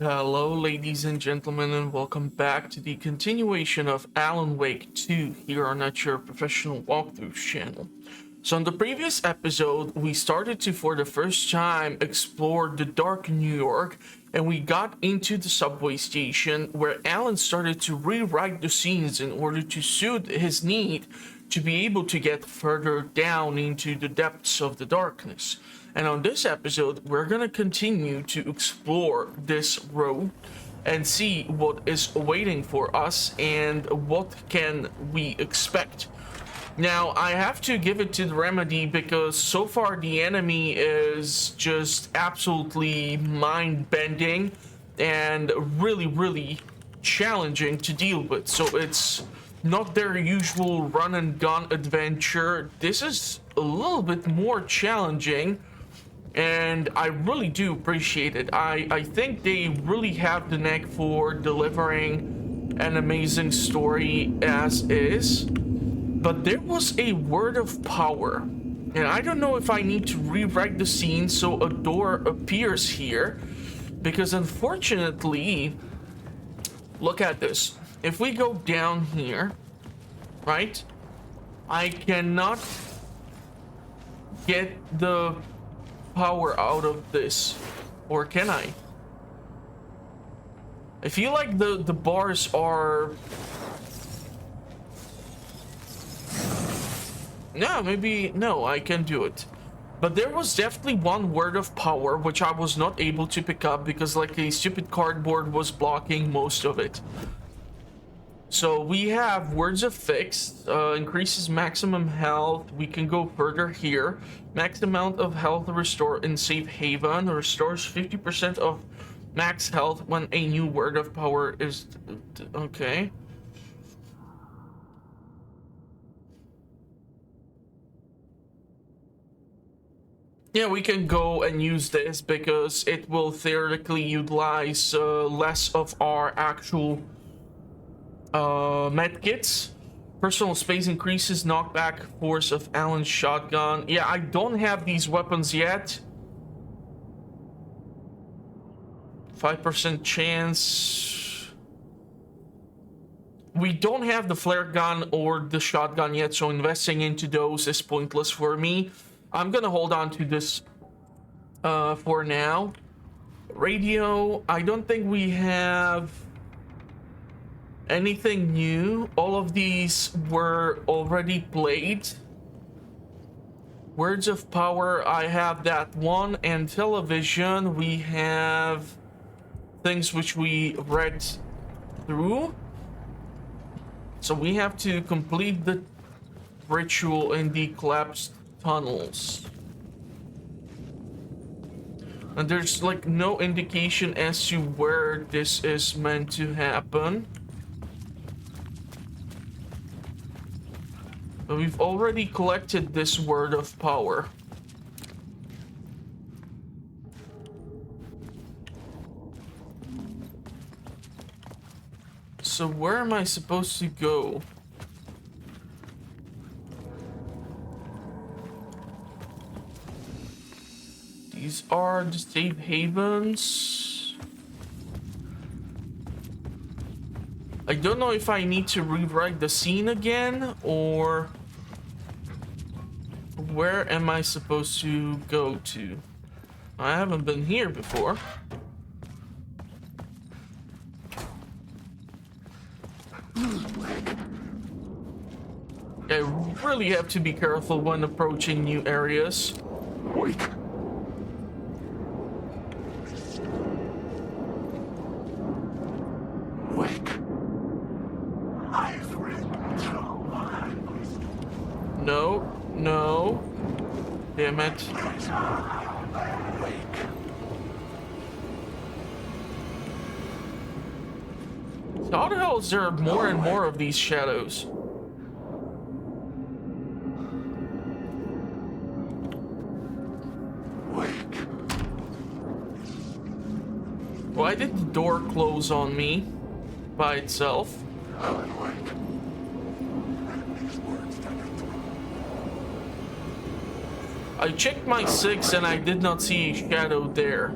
Hello, ladies and gentlemen, and welcome back to the continuation of Alan Wake 2 here on Your Professional Walkthroughs channel. So in the previous episode, we started to, for the first time, explore the dark New York, and we got into the subway station where Alan started to rewrite the scenes in order to suit his need to be able to get further down into the depths of the darkness. And on this episode, we're going to continue to explore this road and see what is waiting for us and what can we expect. Now, I have to give it to the Remedy because so far the enemy is just absolutely mind-bending and really challenging to deal with. So it's not their usual run-and-gun adventure. This is a little bit more challenging, and I really do appreciate it. I think they really have the knack for delivering an amazing story as is. But there was a word of power, and I don't know if I need to rewrite the scene so a door appears here, because unfortunately, look at this. If we go down here, right, I cannot get the power out of this, or can I? I feel like the bars are... No, maybe... No, I can do it. But there was definitely one word of power which I was not able to pick up because like a stupid cardboard was blocking most of it. So we have words of fix, increases maximum health. We can go further here. Max amount of health restore in safe haven. Restores 50% of max health when a new word of power is... Okay. Yeah, we can go and use this because it will theoretically utilize less of our actual medkits. Personal space increases knockback force of Alan's shotgun. Yeah, I don't have these weapons yet. 5% chance. We don't have the flare gun or the shotgun yet, so investing into those is pointless for me. I'm gonna hold on to this for now. Radio, I don't think we have anything new. All of these were already played. Words of power, I have that one. And television, we have things which we read through. So we have to complete the ritual in the collapsed tunnels. And there's like no indication as to where this is meant to happen. But we've already collected this word of power. So where am I supposed to go? These are the safe havens. I don't know if I need to rewrite the scene again or where am I supposed to go to? I haven't been here before. I really have to be careful when approaching new areas. Wait. No. Damn it. So how the hell is there more and more of these shadows? Why did the door close on me by itself? I checked my 6 and I did not see a shadow there.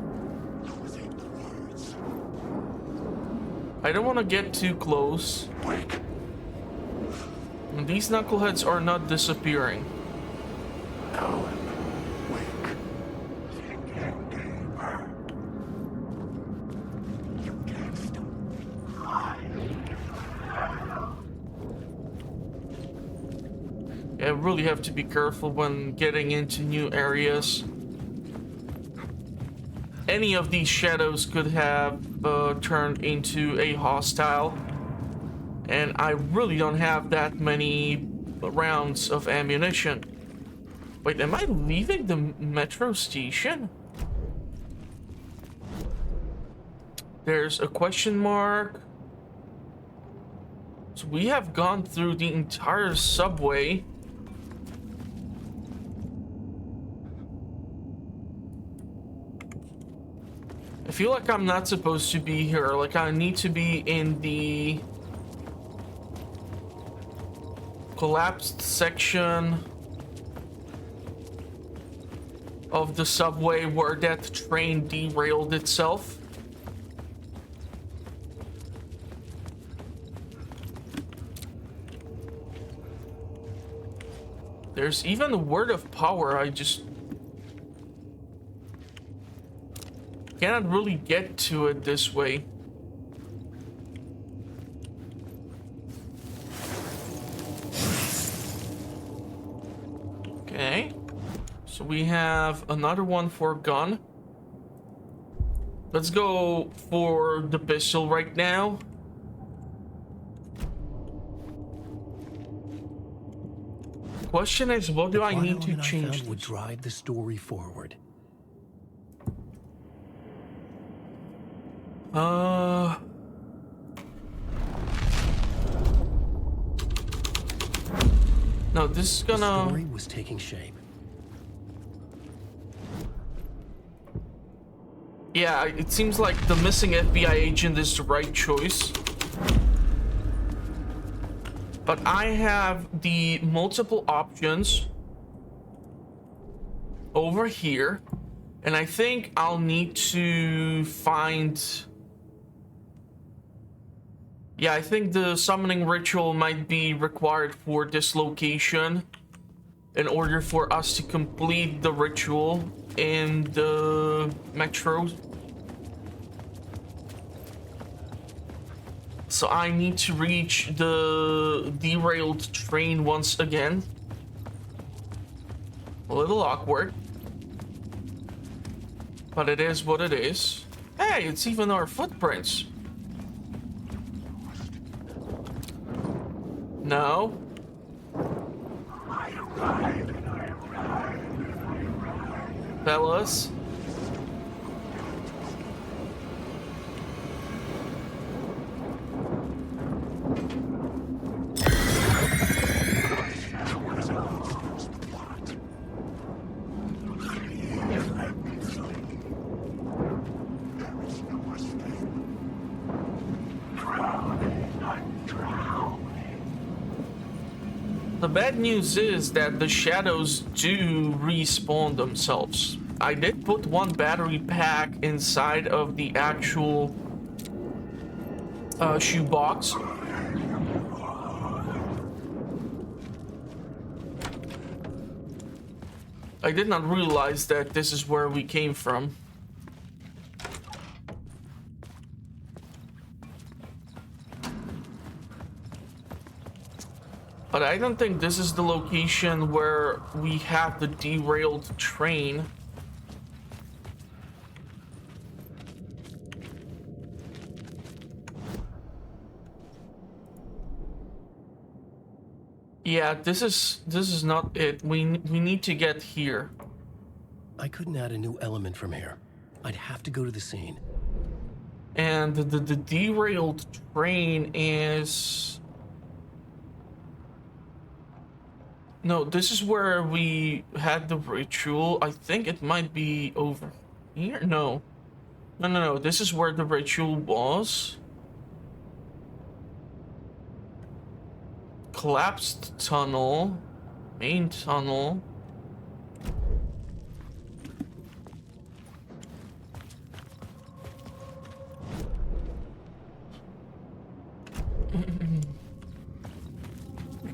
I don't want to get too close. And these knuckleheads are not disappearing. Alan, wake. You can't game her. You can't I really have to be careful when getting into new areas. Any of these shadows could have turned into a hostile, and I really don't have that many rounds of ammunition. Wait, am I leaving the metro station? There's a question mark. So we have gone through the entire subway. I feel like I'm not supposed to be here. Like, I need to be in the collapsed section of the subway where that train derailed itself. There's even a word of power. I just cannot really get to it this way. Okay. So we have another one for gun. Let's go for the pistol right now. Question is, what do I need to change? Would drive the story forward. No, this is gonna... The story was taking shape. Yeah, it seems like the missing FBI agent is the right choice. But I have the multiple options over here, and I think I'll need to find... Yeah, I think the summoning ritual might be required for this location in order for us to complete the ritual in the metro. So I need to reach the derailed train once again. A little awkward, but it is what it is. Hey, it's even our footprints. No. I arrived and I arrived. Fellas. The bad news is that the shadows do respawn themselves. I did put one battery pack inside of the actual shoebox. I did not realize that this is where we came from. But I don't think this is the location where we have the derailed train. Yeah, this is not it. We need to get here. I couldn't add a new element from here. I'd have to go to the scene. And the derailed train is... No, this is where we had the ritual. I think it might be over here. No. No. This is where the ritual was. Collapsed tunnel. Main tunnel.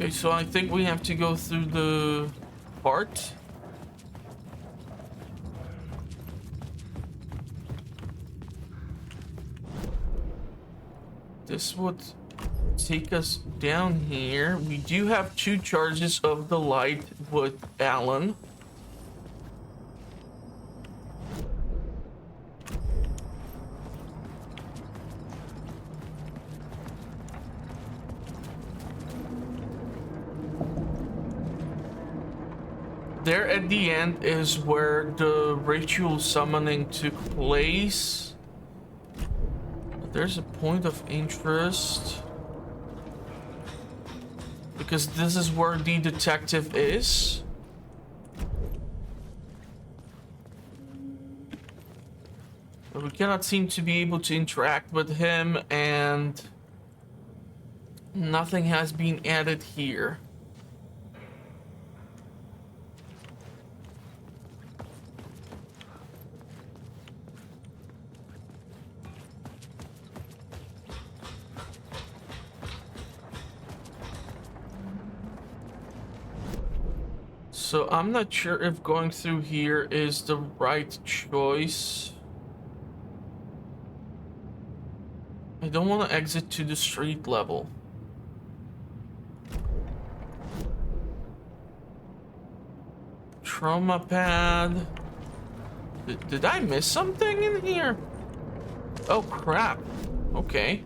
Okay, so I think we have to go through the part. This would take us down here. We do have 2 charges of the light with Alan. There at the end is where the ritual summoning took place. There's a point of interest. Because this is where the detective is. But we cannot seem to be able to interact with him, and nothing has been added here. So I'm not sure if going through here is the right choice. I don't want to exit to the street level. Trauma pad. Did I miss something in here? Oh crap. Okay.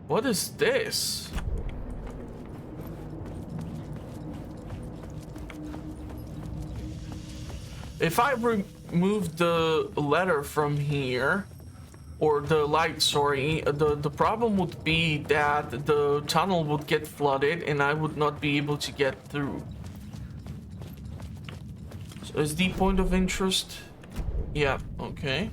What is this? If I remove the letter from here, or the light, sorry, the problem would be that the tunnel would get flooded and I would not be able to get through. So is the point of interest? Yeah, okay.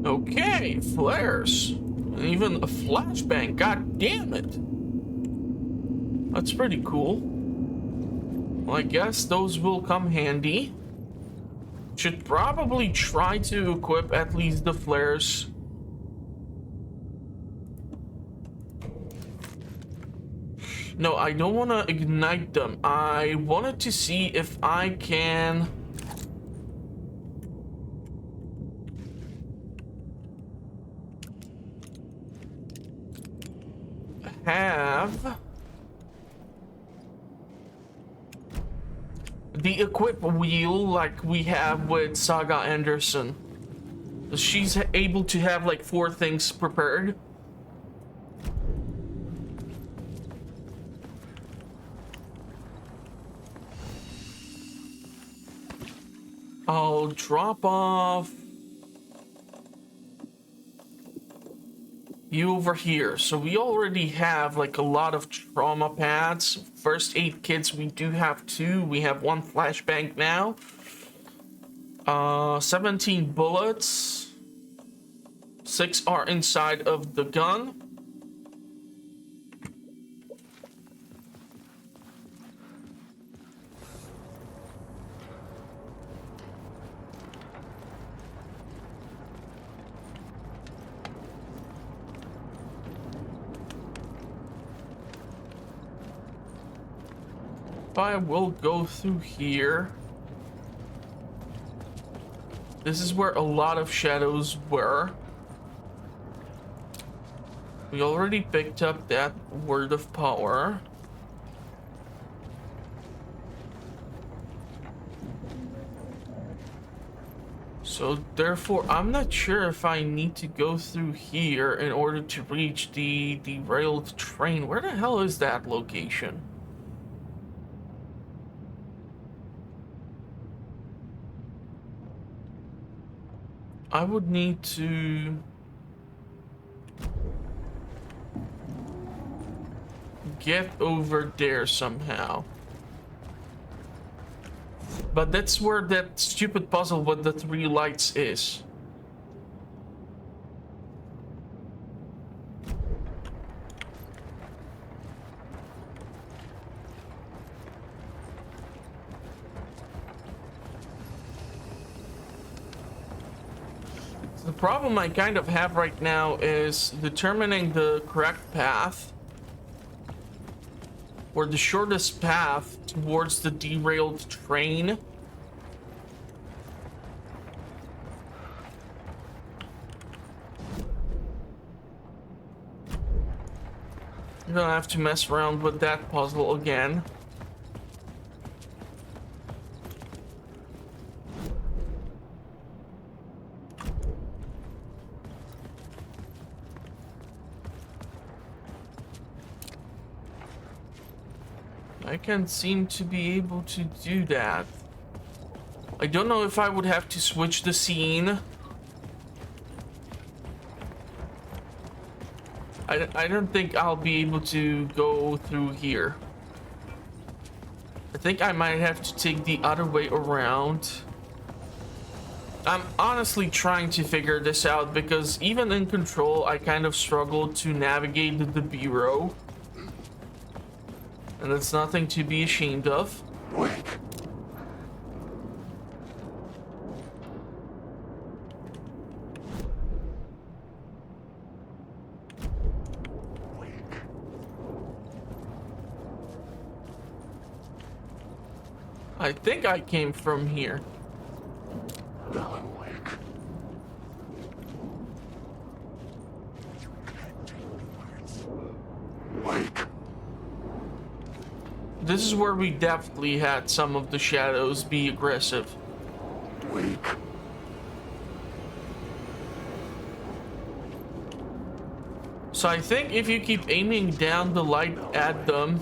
Okay, flares. And even a flashbang, god damn it. That's pretty cool. Well, I guess those will come handy. Should probably try to equip at least the flares. No, I don't want to ignite them. I wanted to see if I can have the equip wheel like we have with Saga Anderson. She's able to have like 4 things prepared. I'll drop off you over here. So we already have like a lot of trauma pads. First aid kits, we do have 2. We have 1 flashbang now. 17 bullets. 6 are inside of the gun. I will go through here. This is where a lot of shadows were. We already picked up that word of power. So therefore, I'm not sure if I need to go through here in order to reach the derailed train. Where the hell is that location? I would need to get over there somehow. But that's where that stupid puzzle with the 3 lights is. The problem I kind of have right now is determining the correct path, or the shortest path towards the derailed train. I'm gonna have to mess around with that puzzle again. I can't seem to be able to do that. I don't know if I would have to switch the scene. I don't think I'll be able to go through here. I think I might have to take the other way around. I'm honestly trying to figure this out because even in Control, I kind of struggled to navigate the bureau. And it's nothing to be ashamed of. Wake. I think I came from here. Alan Wake. Wake. This is where we definitely had some of the shadows be aggressive. Wake. So I think if you keep aiming down the light at them,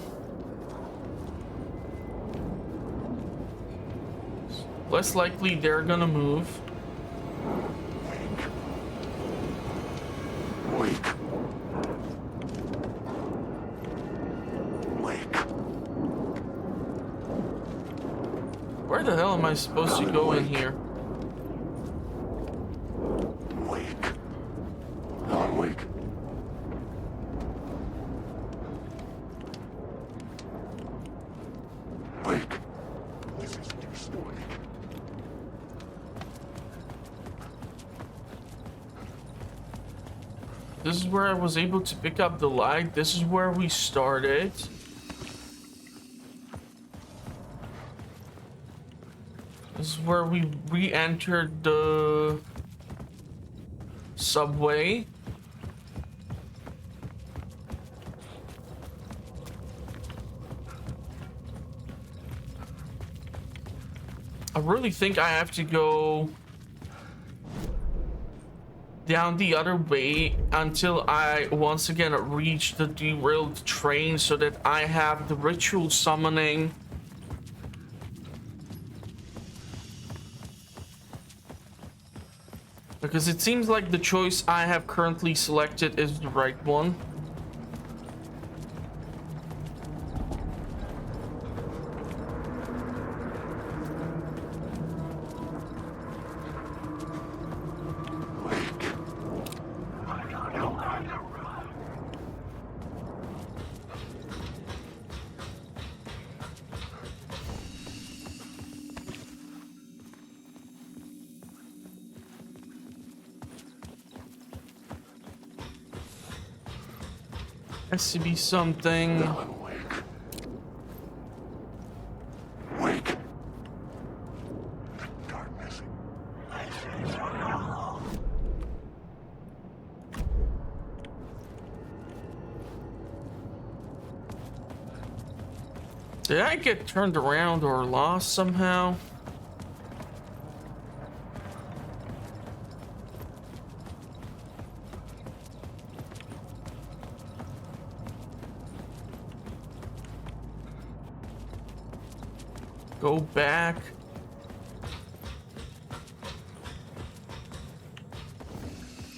less likely they're gonna move. Wake. Wake. Where the hell am I supposed to go in here? Wake. Alan Wake. Wake. This isn't your story. This is where I was able to pick up the light. This is where we started. This is where we re-entered the subway. I really think I have to go down the other way until I once again reach the derailed train so that I have the ritual summoning. Because it seems like the choice I have currently selected is the right one. Has to be something. Alan Wake. Wake. The darkness. Did I get turned around or lost somehow? Go back.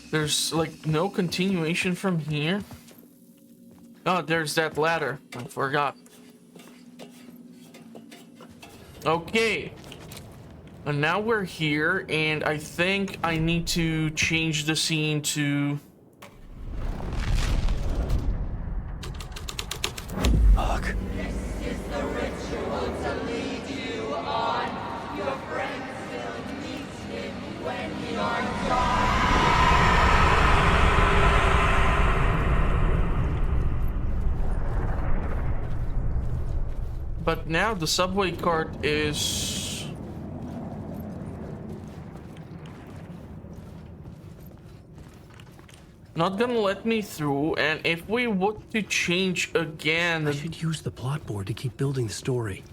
There's like no continuation from here. Oh, there's that ladder. I forgot. Okay. And now we're here, and I think I need to change the scene to... Fuck. This is the ritual to lead you on. Your friends will meet him when you're gone. But now the subway cart is... not gonna let me through, and if we want to change again... I should use the plot board to keep building the story.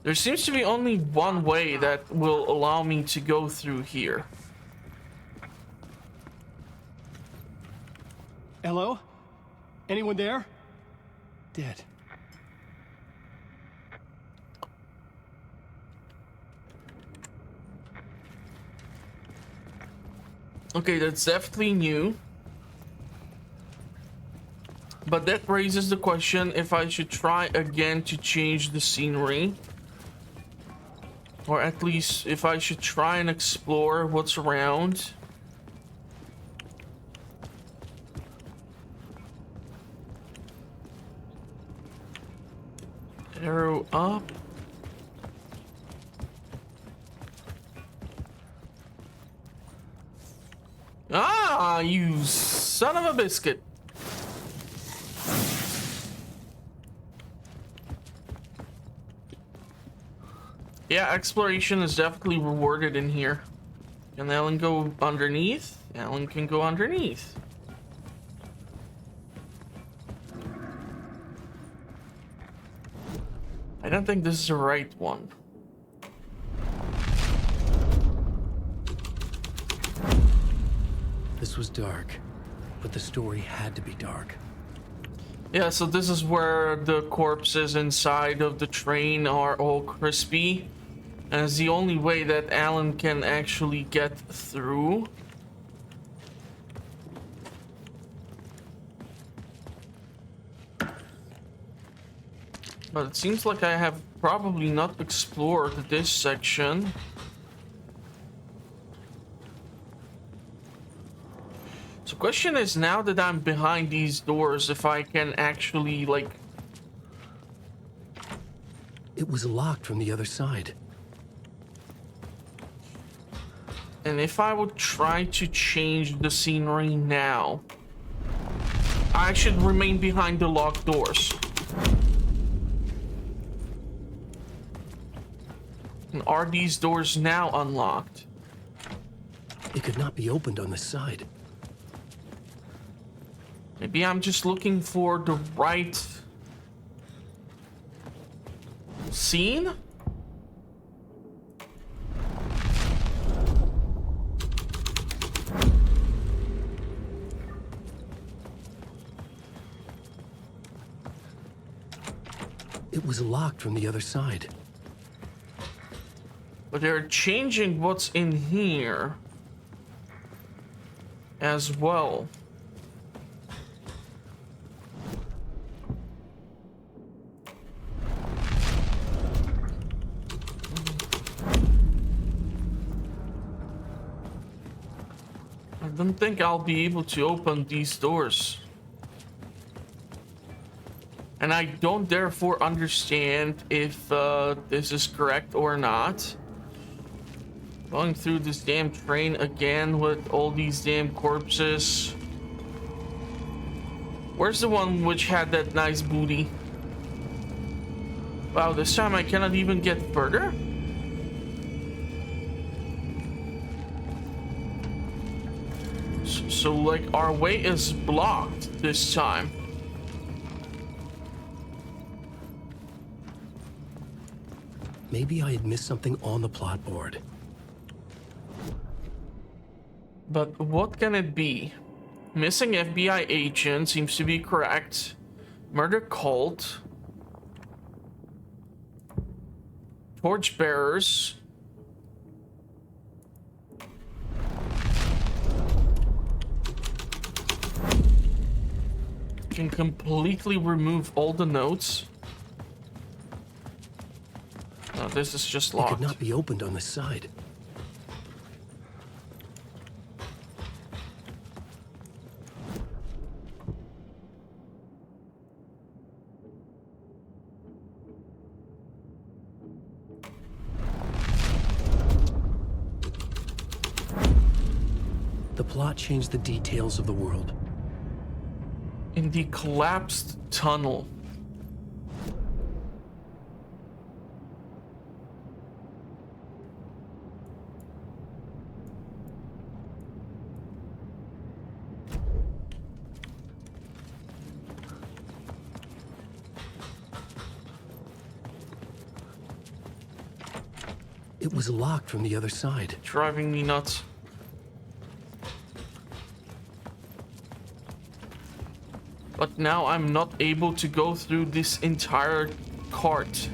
There seems to be only one way that will allow me to go through here. Hello? Anyone there? Dead. Okay, that's definitely new. But that raises the question if I should try again to change the scenery. Or at least if I should try and explore what's around. Arrow up. Ah, you son of a biscuit. Yeah, exploration is definitely rewarded in here. Can Ellen go underneath? Ellen can go underneath. I don't think this is the right one. This was dark, but the story had to be dark. Yeah, so this is where the corpses inside of the train are all crispy. And it's the only way that Alan can actually get through. But it seems like I have probably not explored this section. So question is, now that I'm behind these doors, if I can actually, like... It was locked from the other side. And if I would try to change the scenery now, I should remain behind the locked doors. And are these doors now unlocked? It could not be opened on this side. Maybe I'm just looking for the right scene? It was locked from the other side. But they're changing what's in here as well. I don't think I'll be able to open these doors. And I don't therefore understand if this is correct or not. Going through this damn train again with all these damn corpses. Where's the one which had that nice booty? Wow, this time I cannot even get further? So like, our way is blocked this time. Maybe I had missed something on the plot board. But what can it be? Missing FBI agent seems to be correct. Murder cult. Torch bearers. can completely remove all the notes. No, this is just It locked. could not be opened on the side. The plot changed the details of the world. In the collapsed tunnel. It was locked from the other side. Driving me nuts. But now I'm not able to go through this entire cart.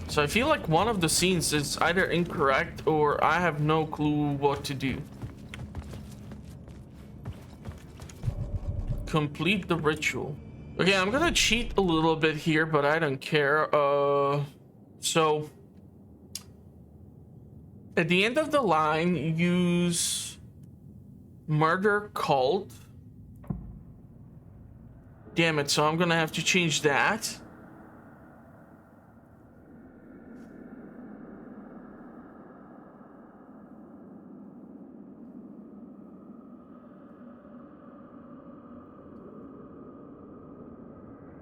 So I feel like one of the scenes is either incorrect or I have no clue what to do. Complete the ritual. Okay, I'm gonna cheat a little bit here, but I don't care. So at the end of the line, use murder cult. Damn it, so I'm gonna have to change that.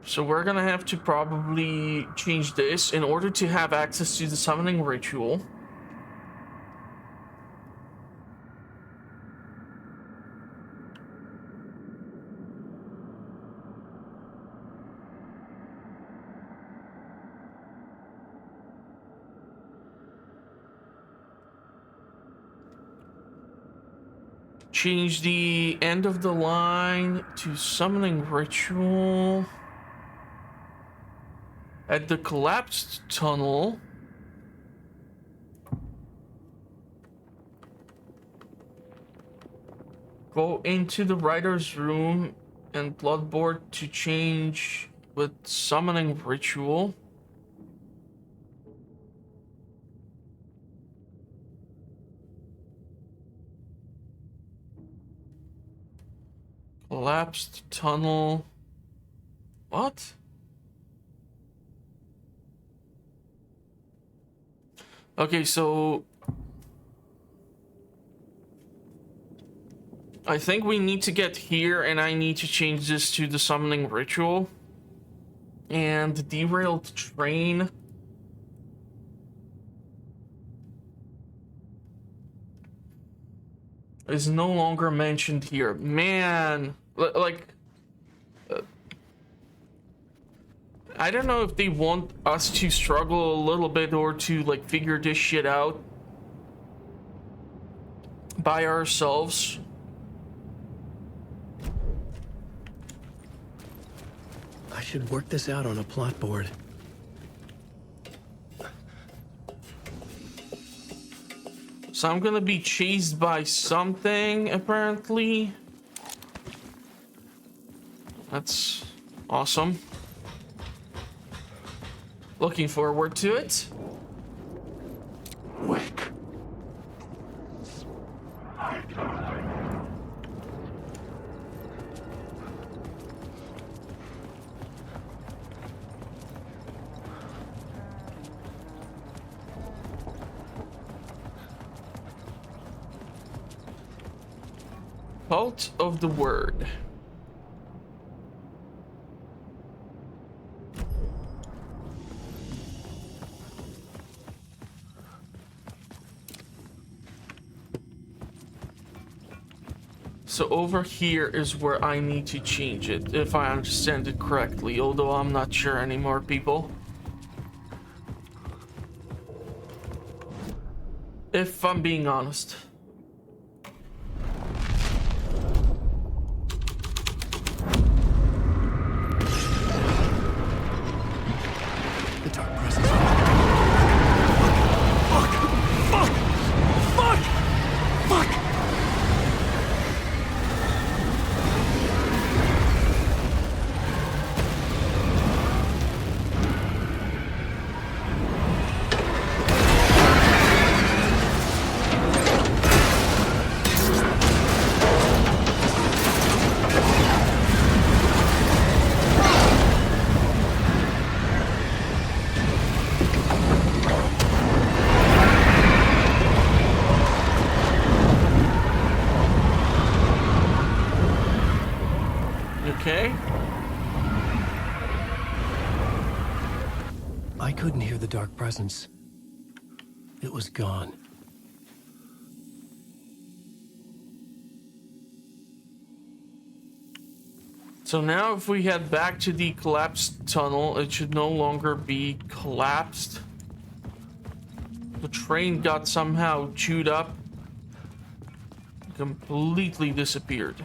So we're gonna have to probably change this in order to have access to the summoning ritual. Change the end of the line to summoning ritual. At the collapsed tunnel. Go into the writer's room and bloodboard to change with summoning ritual. Collapsed tunnel. What? Okay, so I think we need to get here and I need to change this to the summoning ritual. And the derailed train. Is no longer mentioned here. Man, like I don't know if they want us to struggle a little bit or to like figure this shit out by ourselves. I should work this out on a plot board. So I'm gonna be chased by something, apparently. That's awesome. Looking forward to it. Wake. Cult of the Word. So over here is where I need to change it, if I understand it correctly, although I'm not sure anymore, people. If I'm being honest. The dark presence. Fuck! Okay. I couldn't hear the dark presence. It was gone. So now if we head back to the collapsed tunnel, it should no longer be collapsed. The train got somehow chewed up. Completely disappeared.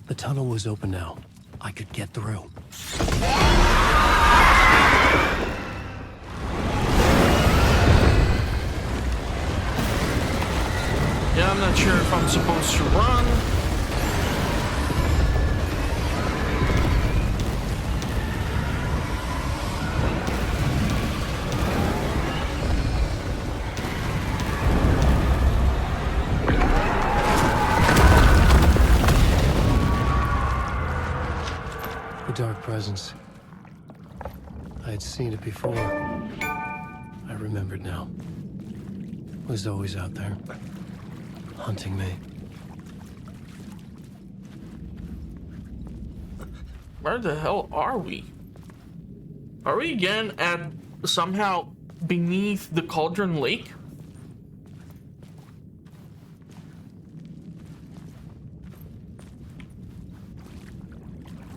The tunnel was open now. I could get through. Yeah, I'm not sure if I'm supposed to run. The dark presence. I had seen it before. I remembered now. It was always out there, hunting me. Where the hell are we? Are we again at somehow beneath the Cauldron Lake?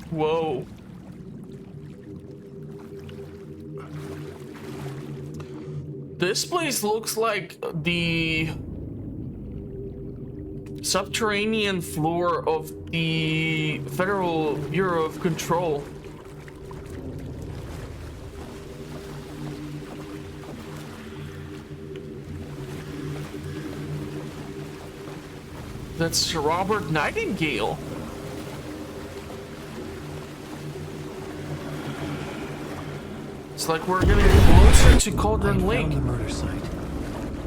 Whoa. This place looks like the subterranean floor of the Federal Bureau of Control. That's Robert Nightingale. It's like we're getting closer to Cauldron I Lake. found the murder site.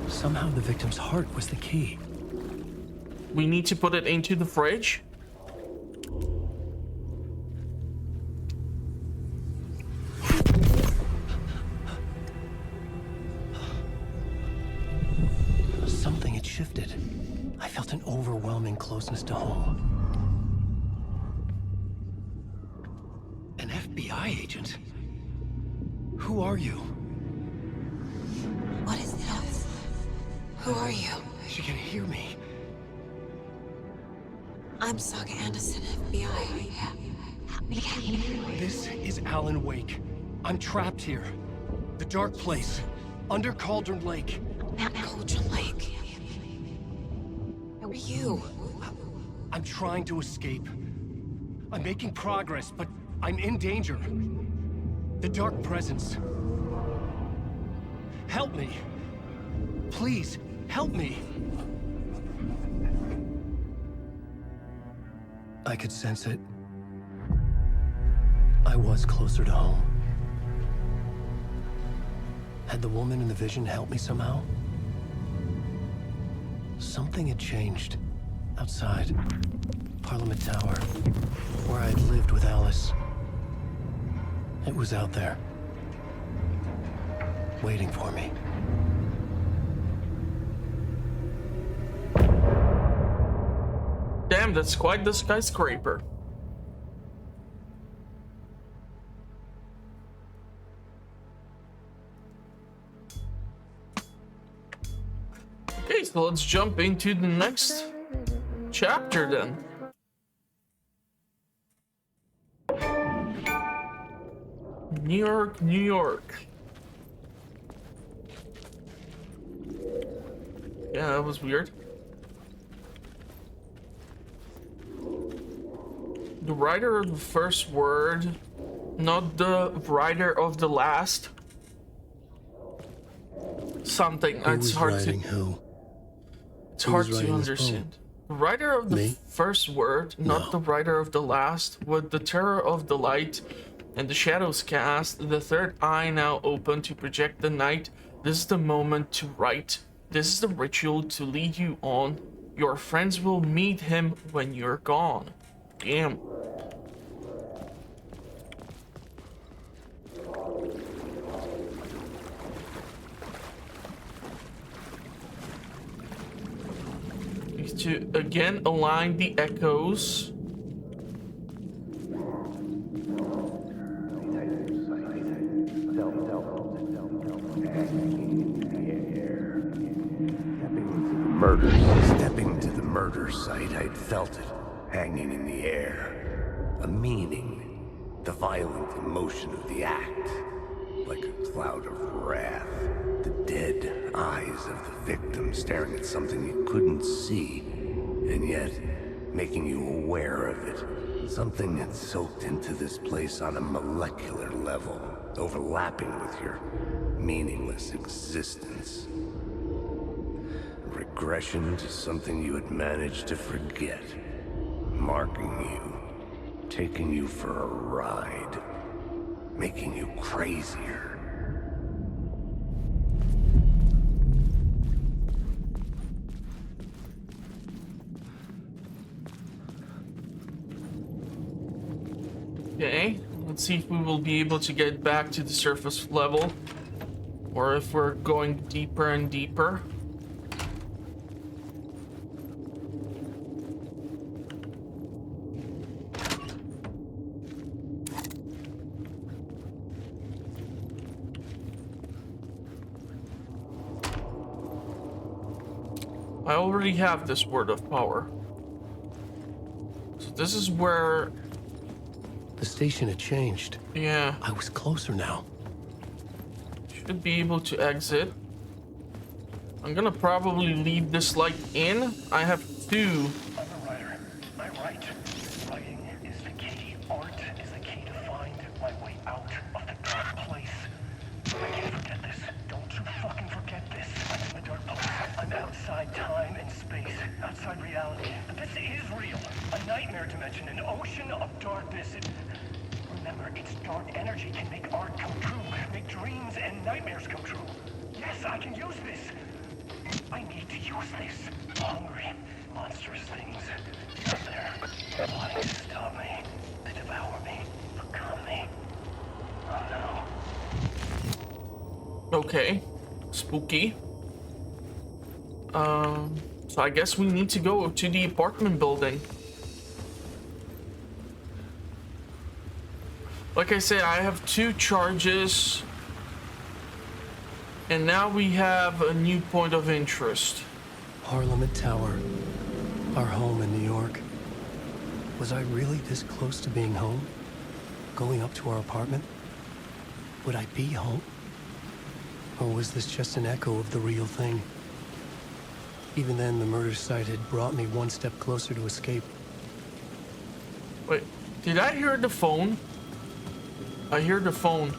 Somehow the victim's heart was the key. We need to put it into the fridge. Something had shifted. I felt an overwhelming closeness to home. An FBI agent? Who are you? What is this? Who are you? She can hear me. I'm Saga Anderson, FBI. This is Alan Wake. I'm trapped here. The dark place. Under Cauldron Lake. Cauldron Lake. Who are you? I'm trying to escape. I'm making progress, but I'm in danger. The dark presence. Help me. Please, help me. I could sense it. I was closer to home. Had the woman in the vision helped me somehow? Something had changed. Outside. Parliament Tower. Where I had lived with Alice. It was out there. Waiting for me. Damn, that's quite the skyscraper. Okay, so let's jump into the next chapter then. New York, New York. Yeah, that was weird. The writer of the first word, not the writer of the last. Something. It's hard to. Who? It's Who hard was to writing this understand. The writer of the Me? first word, not No. the writer of the last. With the terror of the light and the shadows cast, the third eye now open to project the night. This is the moment to write. This is the ritual to lead you on. Your friends will meet him when you're gone. Damn. To again align the echoes. murder site, I'd felt it, hanging in the air. A meaning, the violent emotion of the act, like a cloud of wrath. The dead eyes of the victim staring at something you couldn't see, and yet making you aware of it. Something had soaked into this place on a molecular level, overlapping with your meaningless existence. Regression to something you had managed to forget. Marking you, taking you for a ride, making you crazier. Okay, let's see if we will be able to get back to the surface level, or if we're going deeper and deeper. I already have this word of power. So this is where... The station had changed. Yeah, I was closer now. should be able to exit. I'm gonna probably leave this light in. I have two. I'm a writer. I write. Writing is the key. Art is the key to find my way out of the dark place. I can't forget this. Don't you fucking forget this. I'm in the dark place. I'm outside time and space. Outside reality. But this is real. A nightmare dimension. An ocean of darkness. Remember, its dark energy can make art come true. Make dreams and nightmares come true. Yes, I can use this. I need to use this. Hungry, monstrous things out there, plotting to stop me, to devour me, become me. Oh no. Okay, spooky. So I guess we need to go to the apartment building. Like I said, I have two charges. And now we have a new point of interest. Parliament Tower. Our home in New York. Was I really this close to being home? Going up to our apartment? Would I be home? Or was this just an echo of the real thing? Even then, the murder site had brought me one step closer to escape. Wait, did I hear the phone? I hear the phone.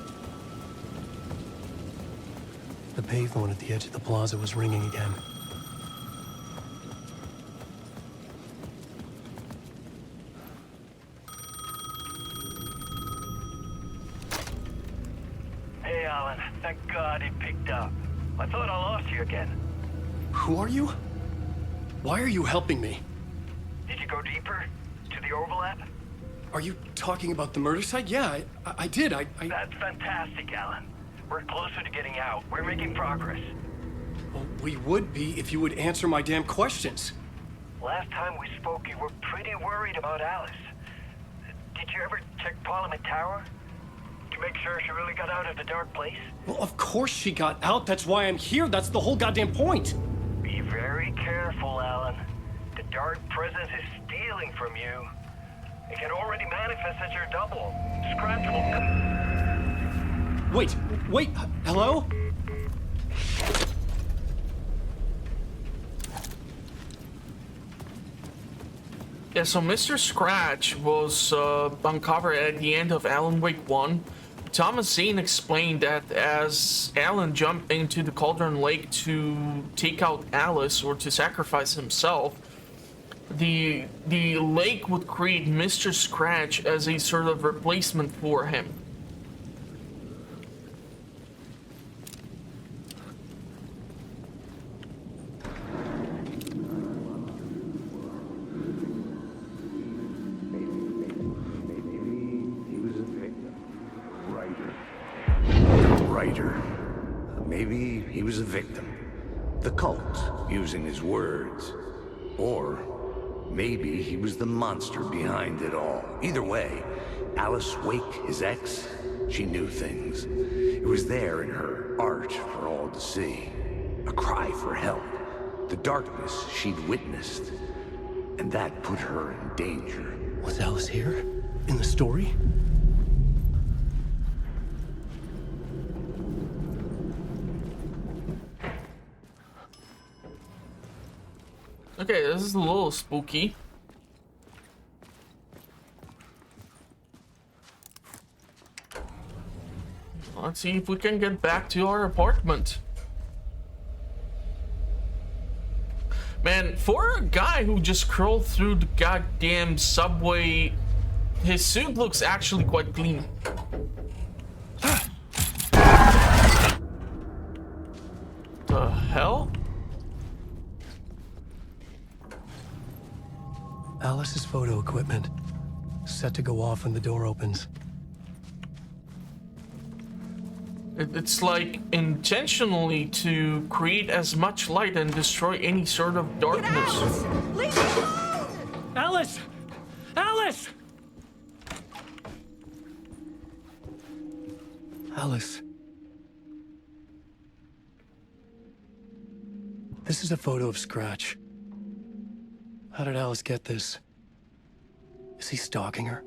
The payphone at the edge of the plaza was ringing again. Hey, Alan. Thank God it picked up. I thought I lost you again. Who are you? Why are you helping me? Did you go deeper? To the overlap? Are you talking about the murder site? Yeah, I did. That's fantastic, Alan. We're closer to getting out. We're making progress. Well, we would be if you would answer my damn questions. Last time we spoke, you were pretty worried about Alice. Did you ever check Parliament Tower? To make sure she really got out of the dark place? Well, of course she got out. That's why I'm here. That's the whole goddamn point. Be very careful, Alan. The dark presence is stealing from you. It can already manifest as your double. Scratch will... Wait, hello? Yeah, so Mr. Scratch was uncovered at the end of Alan Wake 1. Thomas Zane explained that as Alan jumped into the Cauldron Lake to take out Alice or to sacrifice himself, the lake would create Mr. Scratch as a sort of replacement for him. Maybe he was a victim. The cult, using his words. Or maybe he was the monster behind it all. Either way, Alice Wake, his ex, she knew things. It was there in her art for all to see. A cry for help. The darkness she'd witnessed. And that put her in danger. Was Alice here? In the story? Okay, this is a little spooky. Let's see if we can get back to our apartment. Man, for a guy who just crawled through the goddamn subway, his suit looks actually quite clean. The hell? Alice's photo equipment. Set to go off when the door opens. It's like intentionally to create as much light and destroy any sort of darkness. Leave me alone! Alice! Alice! Alice. This is a photo of Scratch. How did Alice get this? Is he stalking her?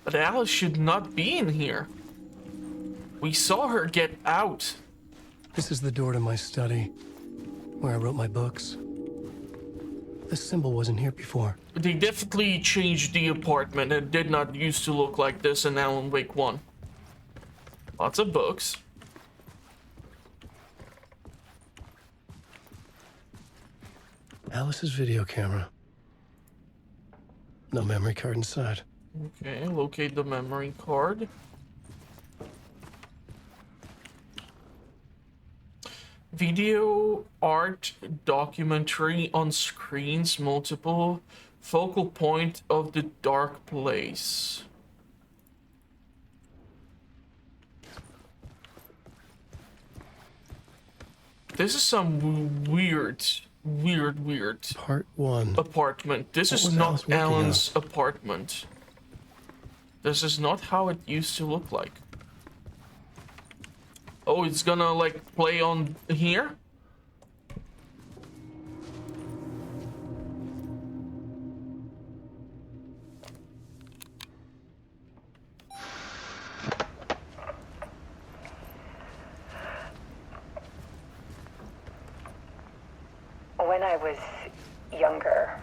But Alice should not be in here. We saw her get out. This is the door to my study, where I wrote my books. This symbol wasn't here before. They definitely changed the apartment. It did not used to look like this in Alan Wake 1. Lots of books. Alice's video camera. No memory card inside. Okay, locate the memory card. Video, art, documentary on screens, multiple focal point of the dark place. This is some weird Part 1. apartment. This What is was not Alice working on? Alan's apartment. This is not how it used to look like. Oh, it's gonna like play on here? When I was younger,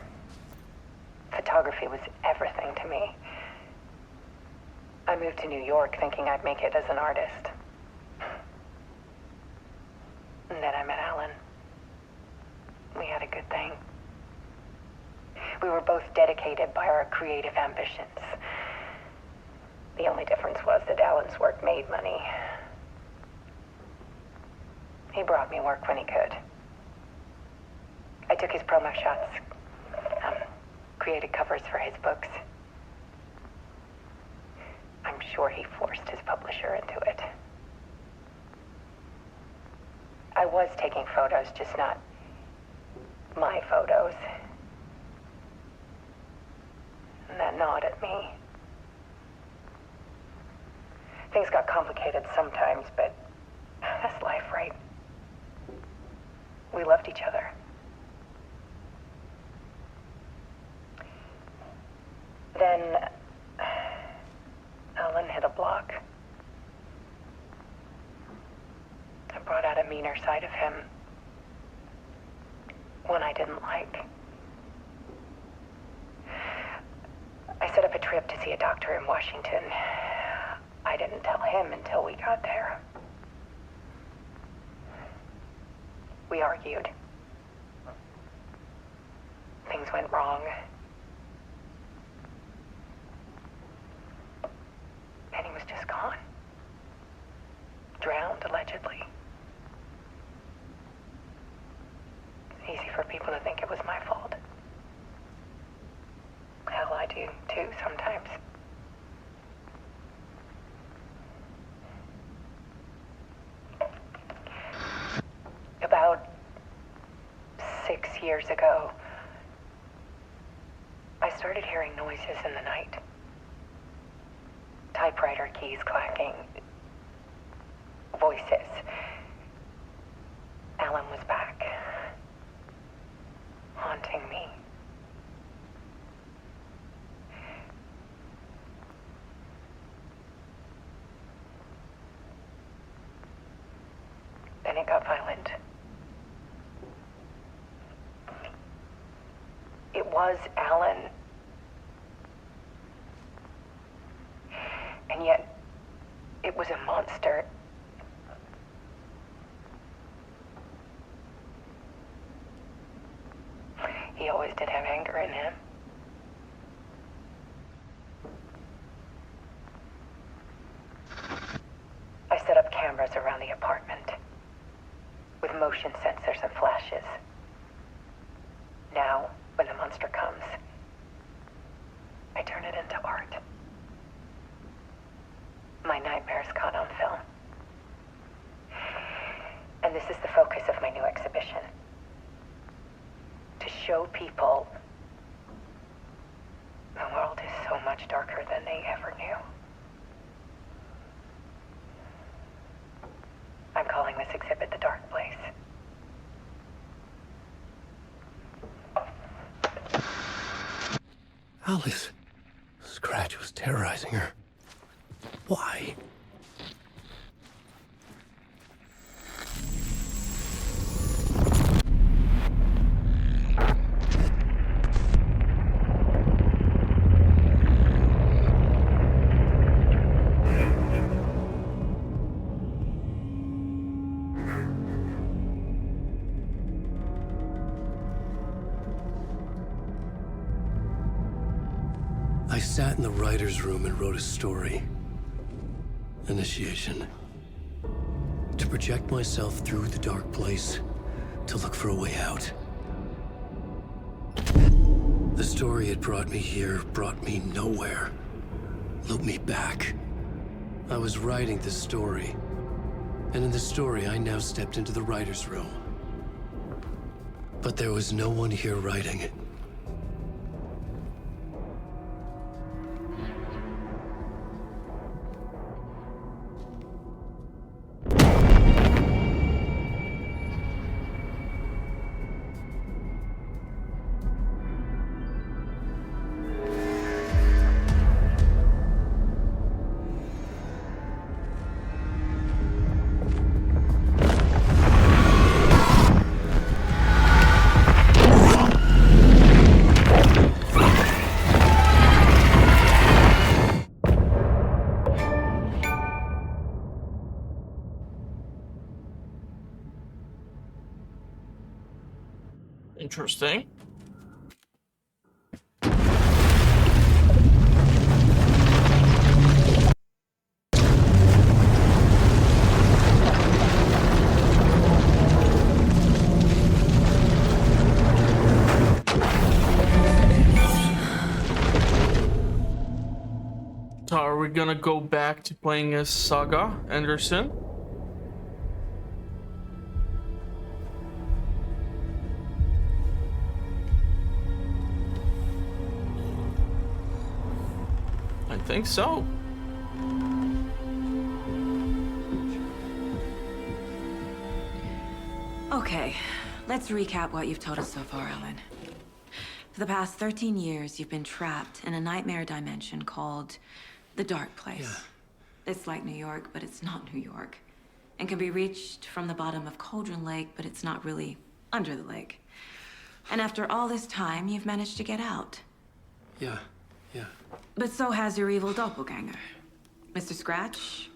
photography was everything to me. I moved to New York thinking I'd make it as an artist. And then I met Alan. We had a good thing. We were both dedicated by our creative ambitions. The only difference was that Alan's work made money. He brought me work when he could. I took his promo shots, created covers for his books. I'm sure he forced his publisher into it. I was taking photos, just not my photos. And that gnawed at me. Things got complicated sometimes, but that's life, right? We loved each other. Then Alan hit a block. I brought out a meaner side of him. One I didn't like. I set up a trip to see a doctor in Washington. I didn't tell him until we got there. We argued. Things went wrong. And he was just gone. Drowned, allegedly. It's easy for people to think it was my fault. Hell, I do too sometimes. About 6 years ago, I started hearing noises in the night. Typewriter keys clacking. voices. Alan was back, haunting me. Then it got violent. It was Alan. And yet, it was a monster. He always did have anger in him. I set up cameras around the apartment with motion sensors and flashes. Now, when the monster comes, I turn it into art. My nightmares caught on film. And this is the focus of my new exhibition. To show people the world is so much darker than they ever knew. I'm calling this exhibit The Dark Place. Alice. Scratch was terrorizing her. Why? I sat in the writer's room and wrote a story. Initiation. To project myself through the dark place, to look for a way out. The story had brought me here, brought me nowhere. Looped me back. I was writing the story. And in the story, I now stepped into the writer's room. But there was no one here writing it. Interesting. So are we gonna go back to playing as Saga Anderson? I think so. Okay, let's recap what you've told us so far, Alan. For the past 13 years, you've been trapped in a nightmare dimension called the Dark Place. Yeah. It's like New York, but it's not New York. And can be reached from the bottom of Cauldron Lake, but it's not really under the lake. And after all this time, you've managed to get out. Yeah. But so has your evil doppelganger. Mr. Scratch?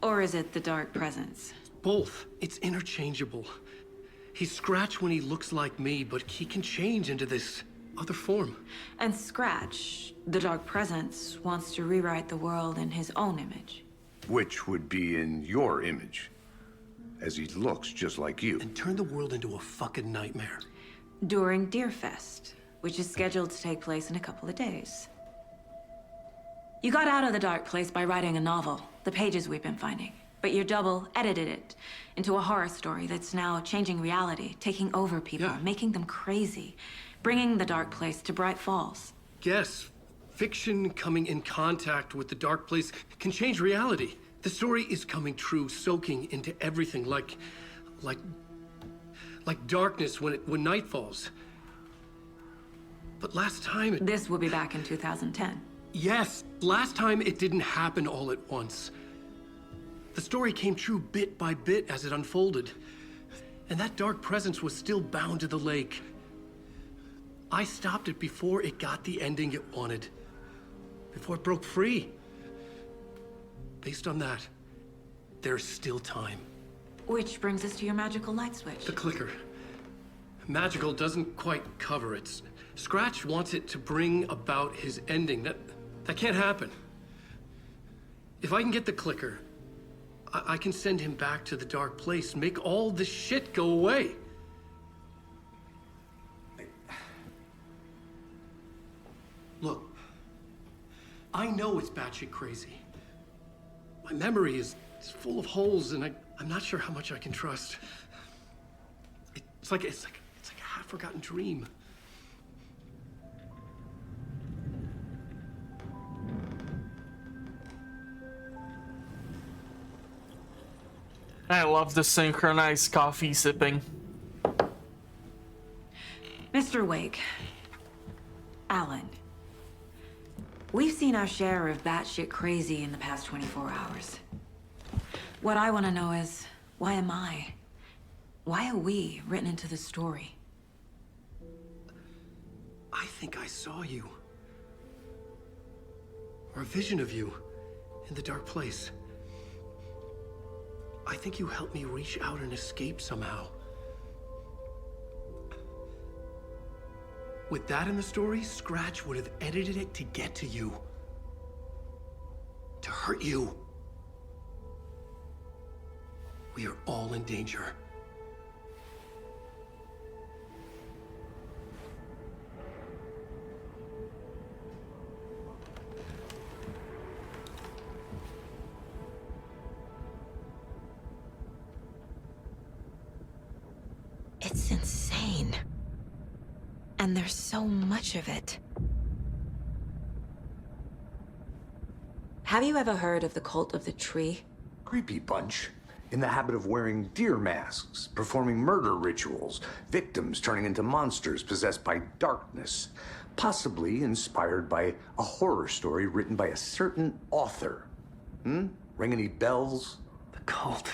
Or is it the Dark Presence? Both. It's interchangeable. He's Scratch when he looks like me, but he can change into this other form. And Scratch, the Dark Presence, wants to rewrite the world in his own image. Which would be in your image, as he looks just like you. And turn the world into a fucking nightmare. During Deerfest, which is scheduled to take place in a couple of days. You got out of the Dark Place by writing a novel, the pages we've been finding. But your double edited it into a horror story that's now changing reality, taking over people, Yeah. making them crazy, bringing the Dark Place to Bright Falls. Yes, fiction coming in contact with the dark place can change reality. The story is coming true, soaking into everything like darkness when night falls. But last time it... This will be back in 2010. Yes, last time it didn't happen all at once. The story came true bit by bit as it unfolded. And that dark presence was still bound to the lake. I stopped it before it got the ending it wanted. Before it broke free. Based on that, there's still time. Which brings us to your magical light switch. The clicker. Magical doesn't quite cover it. Scratch wants it to bring about his ending. That can't happen. If I can get the clicker, I can send him back to the dark place, make all this shit go away. Look, I know it's batshit crazy. My memory is full of holes, and I'm not sure how much I can trust. It's like a half-forgotten dream. I love the synchronized coffee sipping. Mr. Wake. Alan. We've seen our share of batshit crazy in the past 24 hours. What I want to know is, why am I? Why are we written into the story? I think I saw you. Or a vision of you in the dark place. I think you helped me reach out and escape somehow. With that in the story, Scratch would have edited it to get to you. To hurt you. We are all in danger. It's insane. And there's so much of it. Have you ever heard of the cult of the tree? Creepy bunch. In the habit of wearing deer masks, performing murder rituals, victims turning into monsters possessed by darkness, possibly inspired by a horror story written by a certain author. Ring any bells? The cult.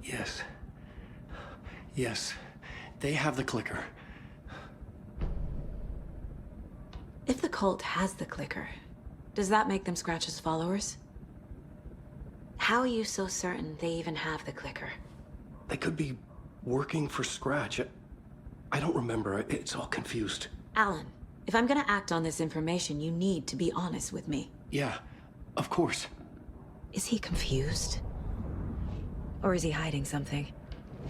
Yes. Yes. They have the clicker. If the cult has the clicker, does that make them Scratch's followers? How are you so certain they even have the clicker? They could be working for Scratch. I don't remember. It's all confused. Alan, if I'm gonna act on this information, you need to be honest with me. Yeah, of course. Is he confused? Or is he hiding something?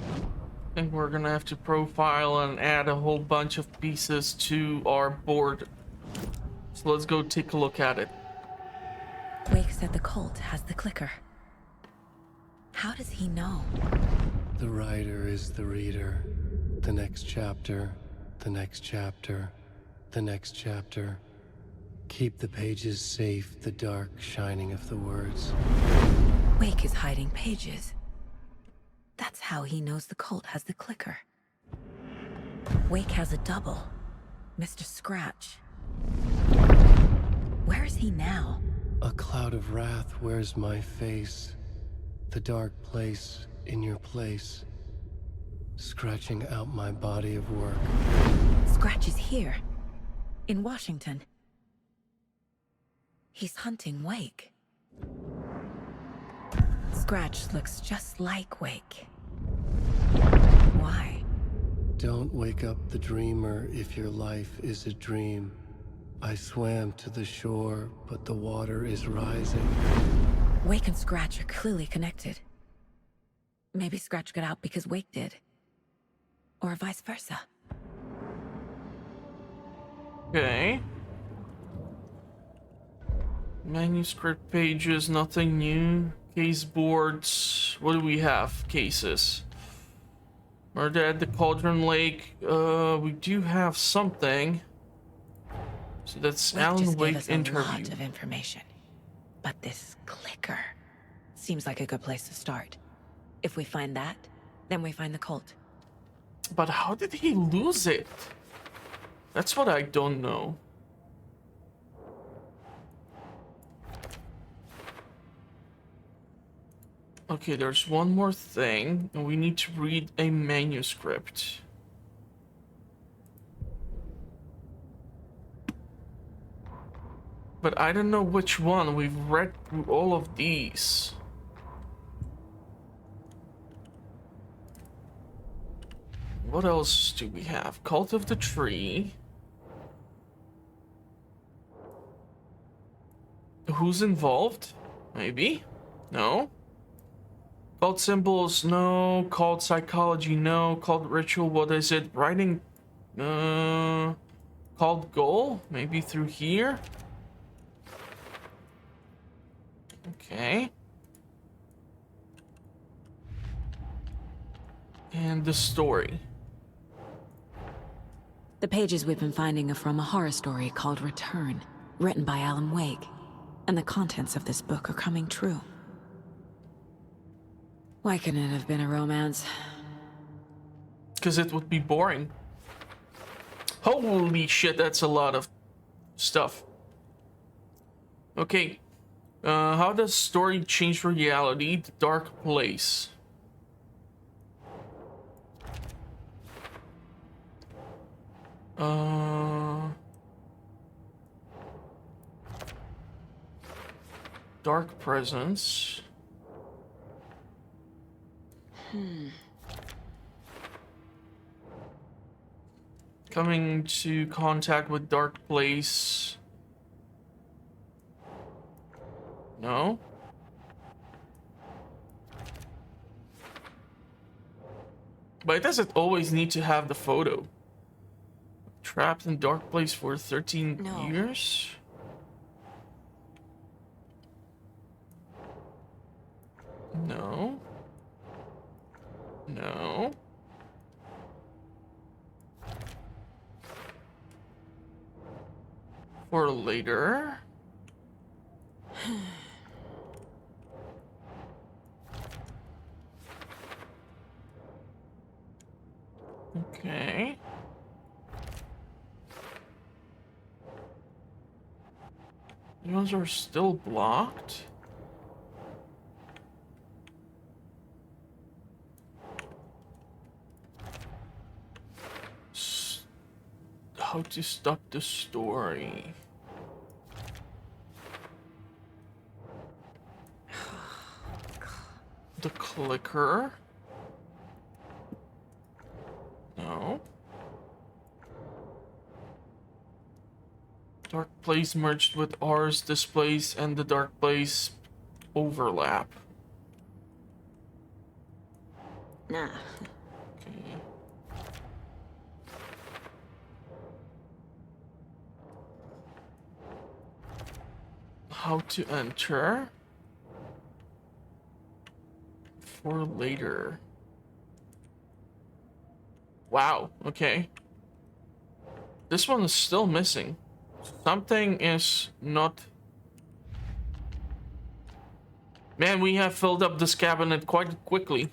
I think we're gonna have to profile and add a whole bunch of pieces to our board. So let's go take a look at it. Wake said the cult has the clicker. How does he know? The writer is the reader. The next chapter, the next chapter, the next chapter. Keep the pages safe, the dark shining of the words. Wake is hiding pages. That's how he knows the cult has the clicker. Wake has a double. Mr. Scratch. Where is he now? A cloud of wrath wears my face. The dark place in your place. Scratching out my body of work. Scratch is here. In Washington. He's hunting Wake. Scratch looks just like Wake. Why? Don't wake up the dreamer if your life is a dream. I swam to the shore, but the water is rising. Wake and Scratch are clearly connected. Maybe Scratch got out because Wake did. Or vice versa. Okay. Manuscript pages, nothing new. Case boards. What do we have? Cases. Murder at the Cauldron Lake. We do have something. So that's Wake Alan just gave Wake us interview. a lot of information. But this clicker seems like a good place to start. If we find that, then we find the cult. But how did he lose it? That's what I don't know. Okay, there's one more thing, and we need to read a manuscript. But I don't know which one. We've read through all of these. What else do we have? Cult of the Tree. Who's involved? Maybe? No? Cult symbols, no. Cult psychology, no. Cult ritual, what is it? Writing, cult goal? Maybe through here? Okay. And the story. The pages we've been finding are from a horror story called Return, written by Alan Wake. And the contents of this book are coming true. Why couldn't it have been a romance? Because it would be boring. Holy shit, that's a lot of stuff. Okay. How does story change reality? The Dark Place. Dark Presence. Coming to contact with Dark Place. No? But it doesn't always need to have the photo. Trapped in Dark Place for 13 years? No. No. For later. Okay. Those are still blocked. How to stop the story. The clicker. No. Dark Place merged with ours displays and the Dark Place overlap. Nah. Okay. How to enter. For later. Wow, okay. This one is still missing. Something is not... Man, we have filled up this cabinet quite quickly.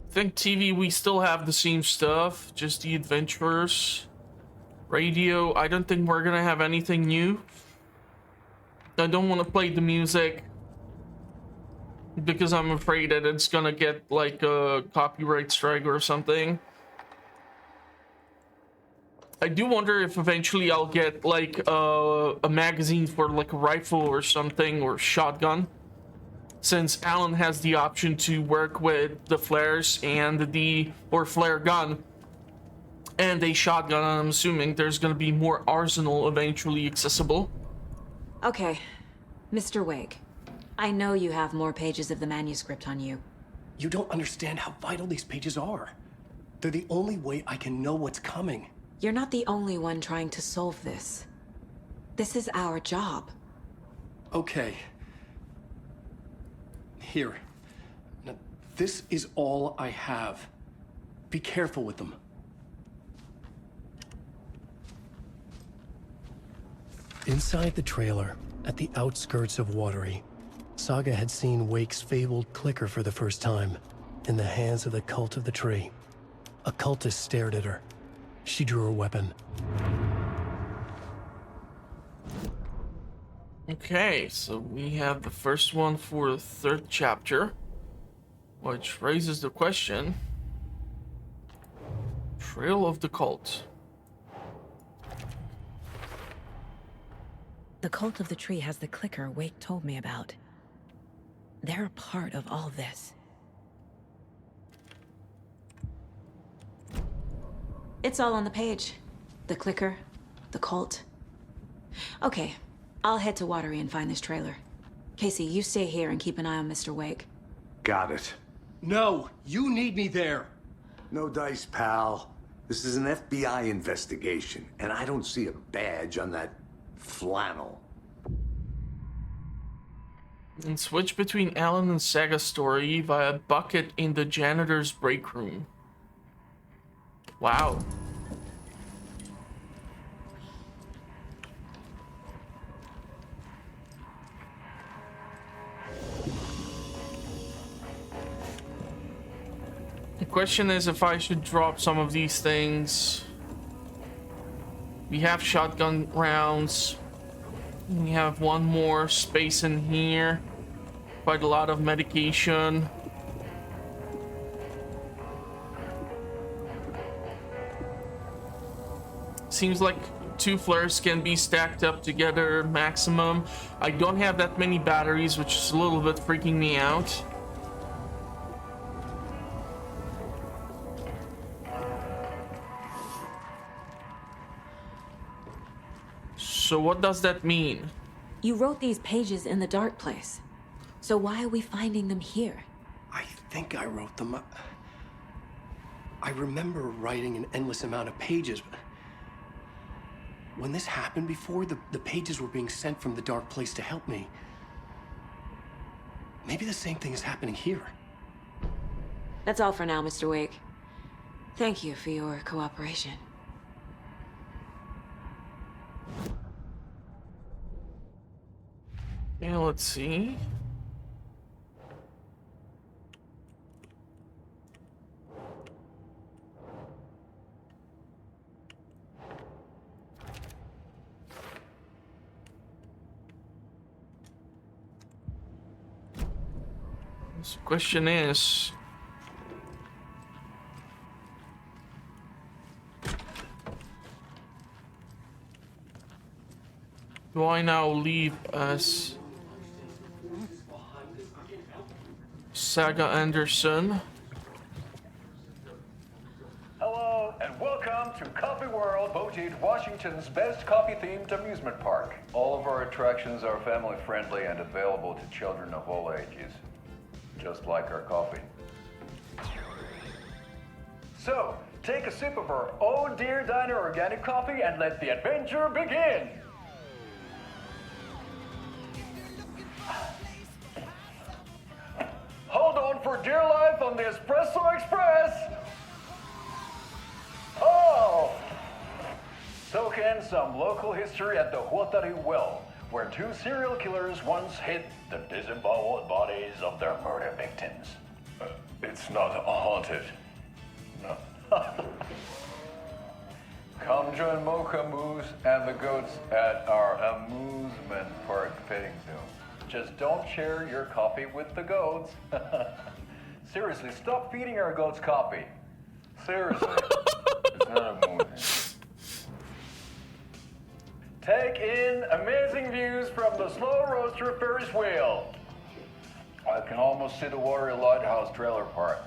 I think TV, we still have the same stuff, just the adventurers. Radio, I don't think we're gonna have anything new. I don't want to play the music because I'm afraid that it's gonna get like a copyright strike or something. I do wonder if eventually I'll get like a magazine for like a rifle or something, or shotgun, since Alan has the option to work with the flares and the flare gun and a shotgun. I'm assuming there's gonna be more arsenal eventually accessible. Okay, Mr. Wake. I know you have more pages of the manuscript on you. You don't understand how vital these pages are. They're the only way I can know what's coming. You're not the only one trying to solve this. This is our job. Okay. Here. Now, this is all I have. Be careful with them. Inside the trailer, at the outskirts of Watery, Saga had seen Wake's fabled clicker for the first time, in the hands of the Cult of the Tree. A cultist stared at her. She drew her weapon. Okay, so we have the first one for the third chapter, which raises the question: Trail of the Cult. The Cult of the Tree has the clicker Wake told me about. They're a part of all this. It's all on the page. The clicker, the cult. Okay, I'll head to Watery and find this trailer. Casey, you stay here and keep an eye on Mr. Wake. Got it. No, you need me there. No dice, pal. This is an FBI investigation, and I don't see a badge on that flannel. And switch between Alan and Saga's story via a bucket in the janitor's break room. Wow. The question is if I should drop some of these things. We have shotgun rounds. We have one more space in here. Quite a lot of medication. Seems like 2 flares can be stacked up together maximum. I don't have that many batteries, which is a little bit freaking me out. So what does that mean? You wrote these pages in the dark place. So why are we finding them here? I think I wrote them. I remember writing an endless amount of pages. When this happened before, the pages were being sent from the dark place to help me. Maybe the same thing is happening here. That's all for now, Mr. Wake. Thank you for your cooperation. Yeah, let's see. So the question is, do I now leave as Saga Anderson? Hello, and welcome to Coffee World, voted Washington's best coffee-themed amusement park. All of our attractions are family-friendly and available to children of all ages, just like our coffee. So, take a sip of our Oh Dear Diner organic coffee and let the adventure begin! Hold on for dear life on the Espresso Express! Oh! Soak in some local history at the Huatari Well, where 2 serial killers once hid the disemboweled bodies of their murder victims. It's not haunted. No. Come join Mocha Moose and the goats at our amusement park petting zoo. Just don't share your coffee with the goats. Seriously, stop feeding our goats coffee. Seriously. It's not amusing. Take in amazing views from the Slow Roaster Ferris wheel. I can almost see the Watery Lighthouse trailer park.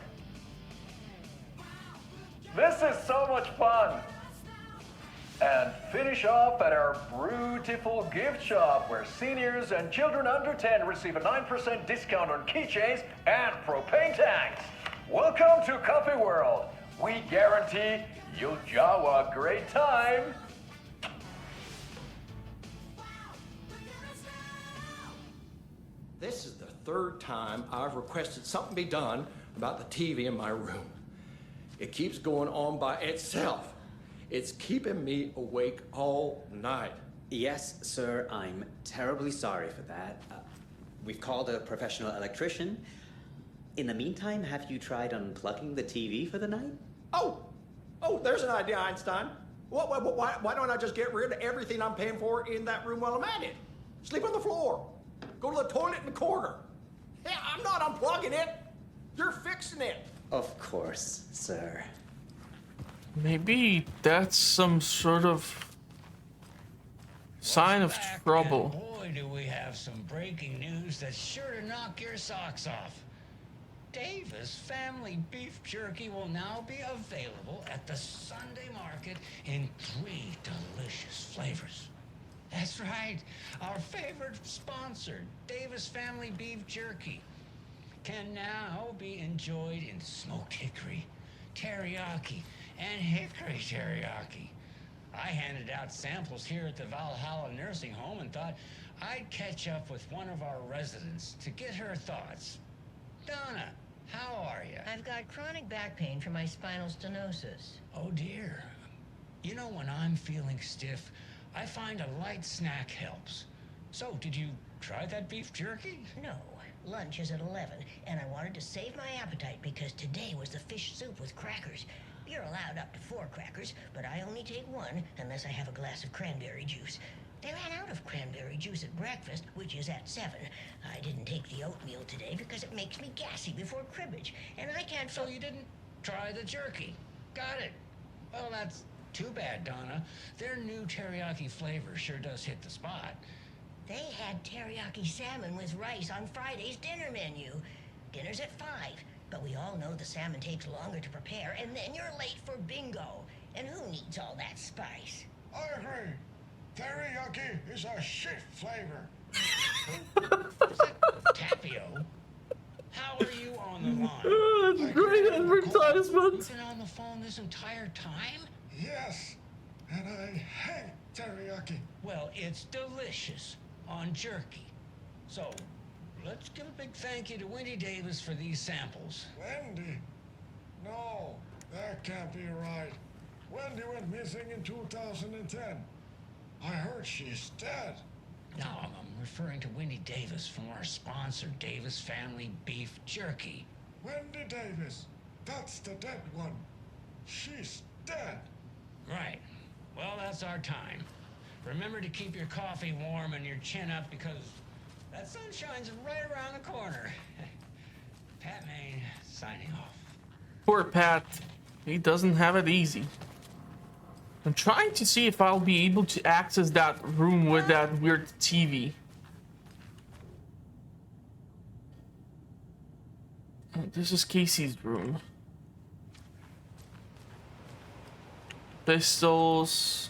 This is so much fun! And finish off at our beautiful gift shop where seniors and children under 10 receive a 9% discount on keychains and propane tanks. Welcome to Coffee World. We guarantee you'll jaw a great time. This is the 3rd time I've requested something be done about the TV in my room. It keeps going on by itself. It's keeping me awake all night. Yes, sir, I'm terribly sorry for that. We've called a professional electrician. In the meantime, have you tried unplugging the TV for the night? Oh, there's an idea, Einstein. Why don't I just get rid of everything I'm paying for in that room while I'm at it? Sleep on the floor. Go to the toilet in the corner. Hey, I'm not unplugging it. You're fixing it. Of course, sir. Maybe that's some sort of sign of trouble. Boy, do we have some breaking news that's sure to knock your socks off. Davis Family Beef Jerky will now be available at the Sunday market in 3 delicious flavors. That's right, our favorite sponsor, Davis Family Beef Jerky, can now be enjoyed in smoked hickory, teriyaki, and hickory teriyaki. I handed out samples here at the Valhalla Nursing Home and thought I'd catch up with one of our residents to get her thoughts. Donna, how are you? I've got chronic back pain from my spinal stenosis. Oh dear. You know, when I'm feeling stiff, I find a light snack helps. So, did you try that beef jerky? No, lunch is at 11, and I wanted to save my appetite because today was the fish soup with crackers. You're allowed up to 4 crackers, but I only take 1 unless I have a glass of cranberry juice. They ran out of cranberry juice at breakfast, which is at 7. I didn't take the oatmeal today because it makes me gassy before cribbage, and I can't... So you didn't try the jerky. Got it. Well, that's too bad, Donna. Their new teriyaki flavor sure does hit the spot. They had teriyaki salmon with rice on Friday's dinner menu. Dinner's at 5, but we all know the salmon takes longer to prepare, and then you're late for bingo. And who needs all that spice? I agree. Teriyaki is a shit flavor. Is that Tapio? How are you on the line? That's great advertisement. You've been on the phone this entire time? Yes, and I hate teriyaki. Well, it's delicious on jerky. So, let's give a big thank you to Wendy Davis for these samples. Wendy? No, that can't be right. Wendy went missing in 2010. I heard she's dead. No, I'm referring to Wendy Davis from our sponsor, Davis Family Beef Jerky. Wendy Davis. That's the dead one. She's dead. Right. Well, that's our time. Remember to keep your coffee warm and your chin up because that sunshine's right around the corner. Pat Maine, signing off. Poor Pat. He doesn't have it easy. I'm trying to see if I'll be able to access that room with that weird TV. Oh, this is Casey's room. Pistols.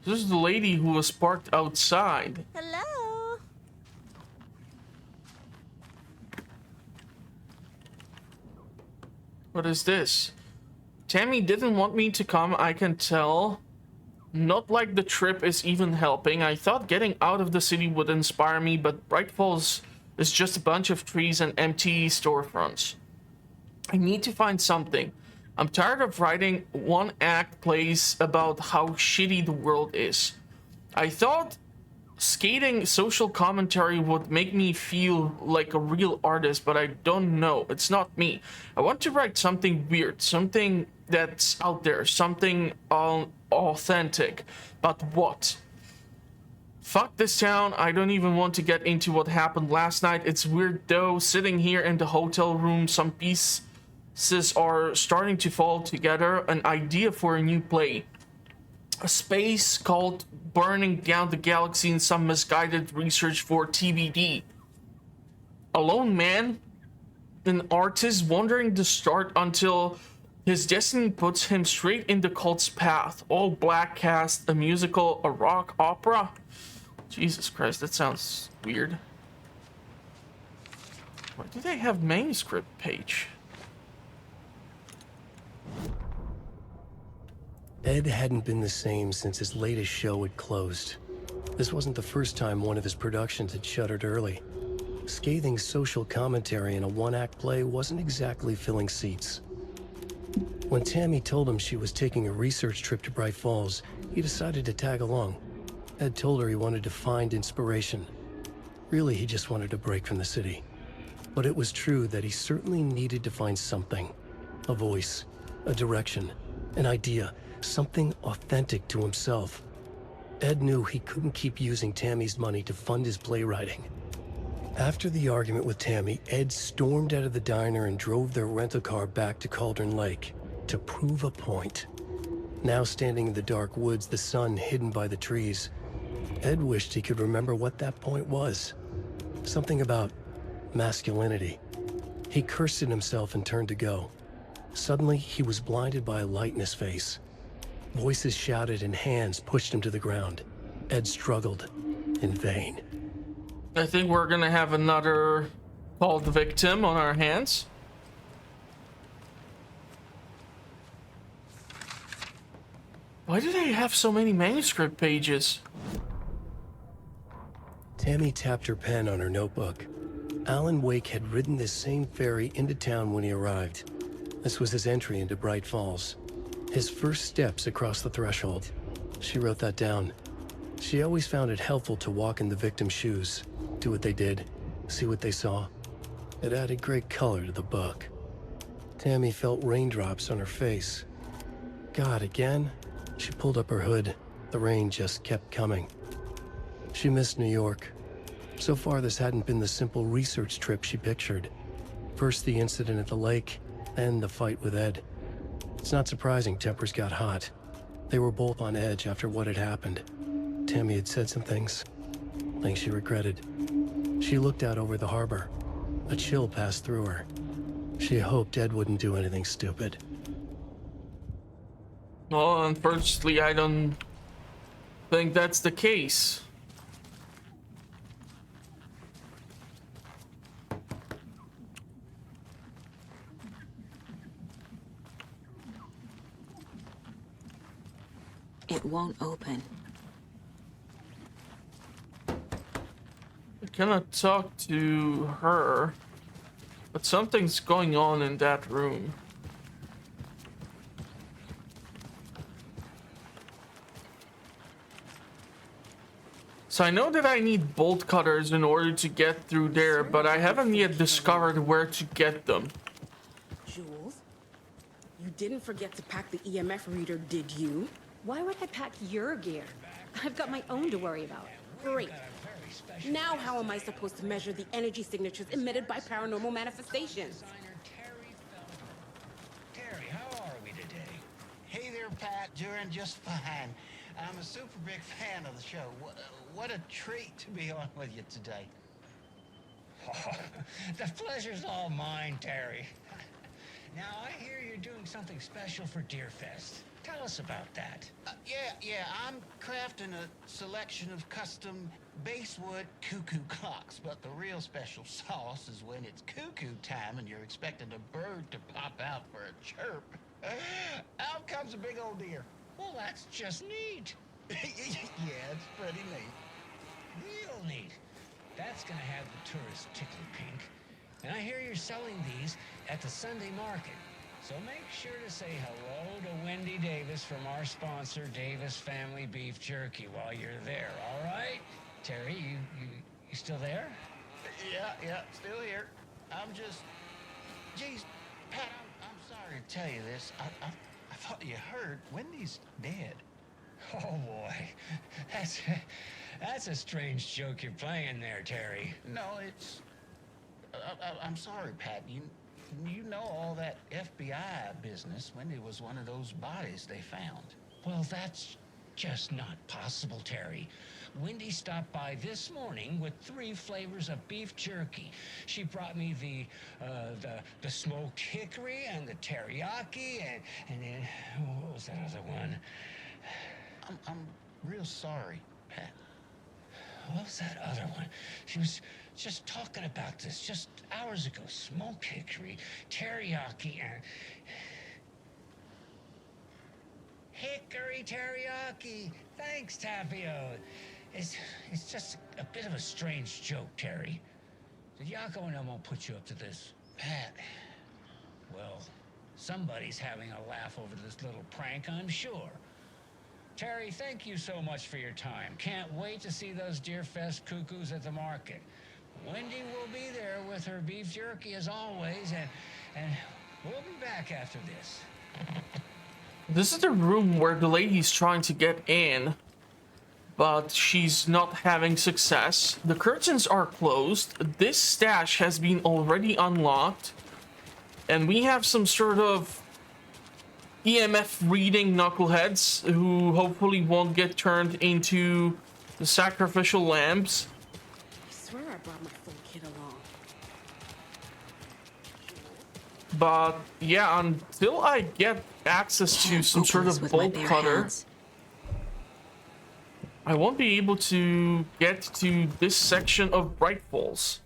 This is the lady who was parked outside. Hello. What is this? Tammy didn't want me to come, I can tell. Not like the trip is even helping. I thought getting out of the city would inspire me, but Bright Falls is just a bunch of trees and empty storefronts. I need to find something. I'm tired of writing one-act plays about how shitty the world is. I thought skating social commentary would make me feel like a real artist, but I don't know. It's not me. I want to write something weird, something that's out there, something authentic. But what? Fuck this town. I don't even want to get into what happened last night. It's weird though, sitting here in the hotel room, some pieces are starting to fall together. An idea for a new play. A space called Burning Down the Galaxy and some misguided research for TBD. A lone man, an artist wandering the start until his destiny puts him straight in the cult's path. All black cast, a musical, a rock opera. Jesus Christ, that sounds weird. Why do they have manuscript page? Ed hadn't been the same since his latest show had closed. This wasn't the first time one of his productions had shuttered early. Scathing social commentary in a one-act play wasn't exactly filling seats. When Tammy told him she was taking a research trip to Bright Falls, he decided to tag along. Ed told her he wanted to find inspiration. Really, he just wanted a break from the city. But it was true that he certainly needed to find something. A voice, a direction, an idea, something authentic to himself. Ed knew he couldn't keep using Tammy's money to fund his playwriting. After the argument with Tammy, Ed stormed out of the diner and drove their rental car back to Cauldron Lake to prove a point. Now standing in the dark woods, the sun hidden by the trees, Ed wished he could remember what that point was. Something about masculinity. He cursed at himself and turned to go. Suddenly, he was blinded by a light in his face. Voices shouted and hands pushed him to the ground. Ed struggled, in vain. I think we're gonna have another called victim on our hands. Why do they have so many manuscript pages? Tammy tapped her pen on her notebook. Alan Wake had ridden this same ferry into town when he arrived. This was his entry into Bright Falls. His first steps across the threshold. She wrote that down. She always found it helpful to walk in the victim's shoes, do what they did, see what they saw. It added great color to the book. Tammy felt raindrops on her face. God, again? She pulled up her hood. The rain just kept coming. She missed New York. So far, this hadn't been the simple research trip she pictured. First the incident at the lake, then the fight with Ed. It's not surprising tempers got hot. They were both on edge after what had happened. Tammy had said some things she regretted. She looked out over the harbor. A chill passed through her. She hoped Ed wouldn't do anything stupid. Well, unfortunately, I don't think that's the case. It won't open. I cannot talk to her, but something's going on in that room. So I know that I need bolt cutters in order to get through there, but I haven't yet discovered where to get them. Jules, you didn't forget to pack the EMF reader, did you? Why would I pack your gear? I've got my own to worry about. Great. Now how am I supposed to measure the energy signatures emitted by paranormal manifestations? Terry, how are we today? Hey there, Pat. Doing just fine. I'm a super big fan of the show. What a treat to be on with you today. Oh, the pleasure's all mine, Terry. Now, I hear you're doing something special for Deerfest. Tell us about that. Yeah, I'm crafting a selection of custom basswood cuckoo clocks, but the real special sauce is when it's cuckoo time and you're expecting a bird to pop out for a chirp. Out comes a big old deer. Well, that's just neat. Yeah, it's pretty neat. Real neat. That's gonna have the tourists tickle pink. And I hear you're selling these at the Sunday market. So make sure to say hello to Wendy Davis from our sponsor, Davis Family Beef Jerky, while you're there, all right? Terry, you still there? Yeah, still here. I'm just... Geez, Pat, I'm sorry to tell you this. I thought you heard Wendy's dead. Oh, boy. That's a strange joke you're playing there, Terry. No, it's... I'm sorry, Pat. You know all that FBI business. Wendy was one of those bodies they found. Well, that's just not possible, Terry. Wendy stopped by this morning with 3 flavors of beef jerky. She brought me the smoked hickory and the teriyaki and then what was that other one? I'm real sorry, Pat. What was that other one? She was just talking about this just hours ago. Smoked hickory, teriyaki, and... Hickory teriyaki! Thanks, Tapio. It's just a bit of a strange joke, Terry. Did Yako and Elmo put you up to this? Pat. Well, somebody's having a laugh over this little prank, I'm sure. Terry, thank you so much for your time. Can't wait to see those Deerfest cuckoos at the market. Wendy will be there with her beef jerky as always, and we'll be back after this. This is the room where the lady's trying to get in, but she's not having success. The curtains are closed. This stash has been already unlocked, and we have some sort of EMF reading knuckleheads who hopefully won't get turned into the sacrificial lambs. I swear I brought my full kit along. But yeah, until I get access to some sort of bolt cutter, I won't be able to get to this section of brightfalls.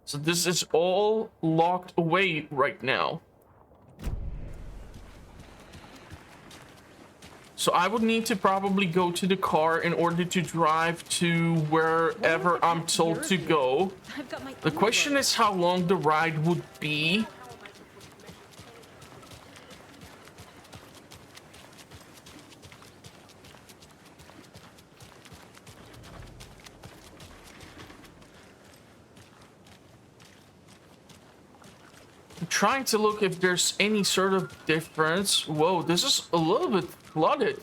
So this is all locked away right now. So I would need to probably go to the car in order to drive to wherever I'm told to go. The question is how long the ride would be. I'm trying to look if there's any sort of difference. Whoa, this is a little bit flooded.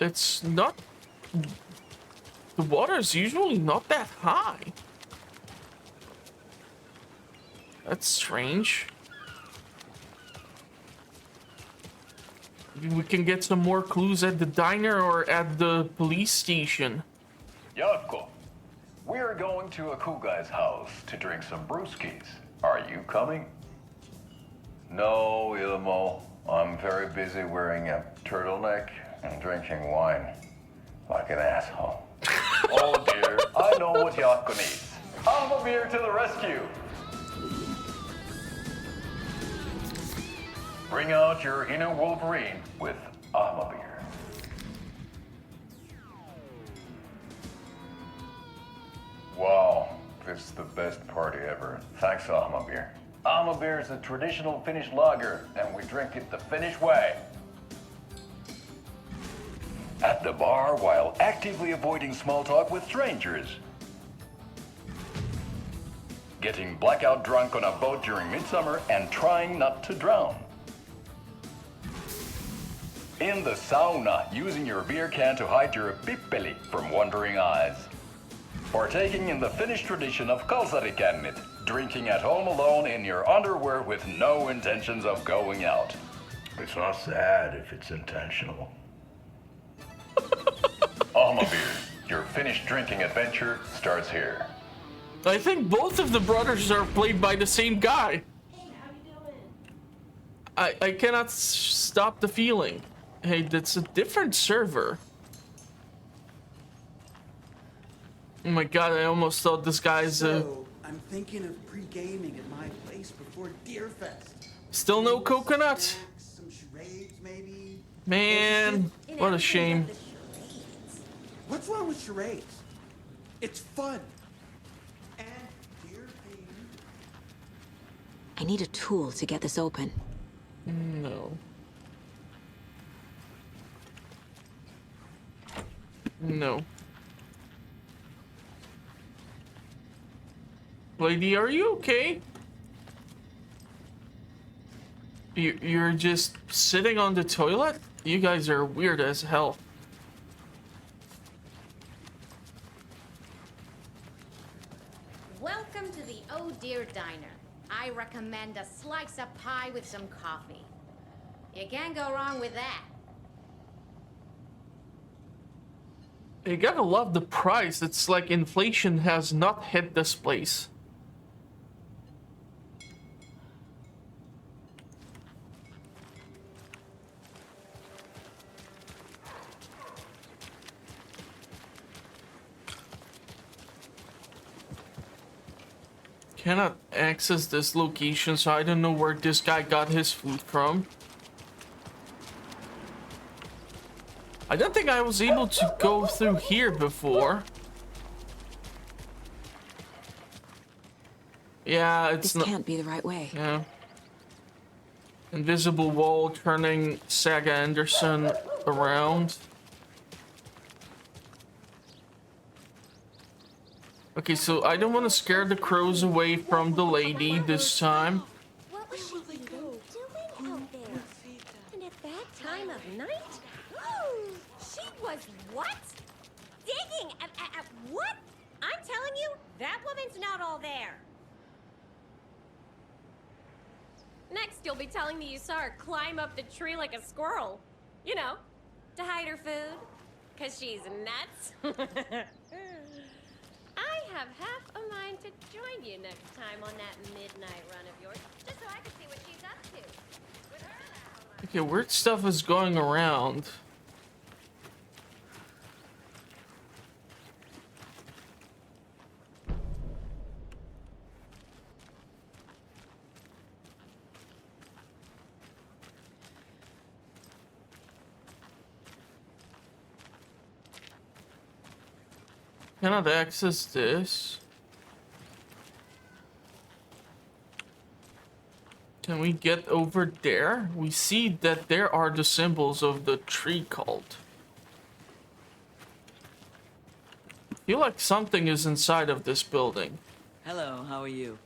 It's not... The water is usually not that high. That's strange. Maybe we can get some more clues at the diner or at the police station. Yako, we're going to a cool guy's house to drink some brewskis. Are you coming? No, Ilmo. I'm very busy wearing a turtleneck and drinking wine like an asshole. Oh dear, I know what Yako needs. I'm a beer to the rescue. Bring out your inner Wolverine with Beer. Wow, this is the best party ever. Thanks, Beer. Beer is a traditional Finnish lager, and we drink it the Finnish way. At the bar while actively avoiding small talk with strangers. Getting blackout drunk on a boat during midsummer and trying not to drown. In the sauna, using your beer can to hide your pippeli from wandering eyes. Partaking in the Finnish tradition of kalsarikännit, drinking at home alone in your underwear with no intentions of going out. It's not sad if it's intentional. Beer, your Finnish drinking adventure starts here. I think both of the brothers are played by the same guy. Hey, how you doing? I cannot stop the feeling. Hey, that's a different server. Oh my god, I almost thought this guy's I'm thinking of pre-gaming at my place before Deerfest. Still no coconut? Some charades, maybe? Man, what a shame. What's wrong with charades? It's fun. And dear Payne. I need a tool to get this open. No. No. Lady, are you okay? You're just sitting on the toilet? You guys are weird as hell. Welcome to the Oh Dear Diner. I recommend a slice of pie with some coffee. You can't go wrong with that. You gotta love the price. It's like inflation has not hit this place. Cannot access this location, so I don't know where this guy got his food from. I don't think I was able to go through here before. Yeah, it's This can't be the right way. Yeah. Invisible wall turning Saga Anderson around. Okay, so I don't want to scare the crows away from the lady this time. What was she doing out there? And at that time of night? She was what? Digging at what? I'm telling you, that woman's not all there. Next, you'll be telling me you saw her climb up the tree like a squirrel. You know, to hide her food. 'Cause she's nuts. I have half a mind to join you next time on that midnight run of yours, just so I can see what she's up to. With her, Okay, weird stuff is going around. Cannot access this. Can we get over there? We see that there are the symbols of the tree cult. I feel like something is inside of this building. Hello, how are you?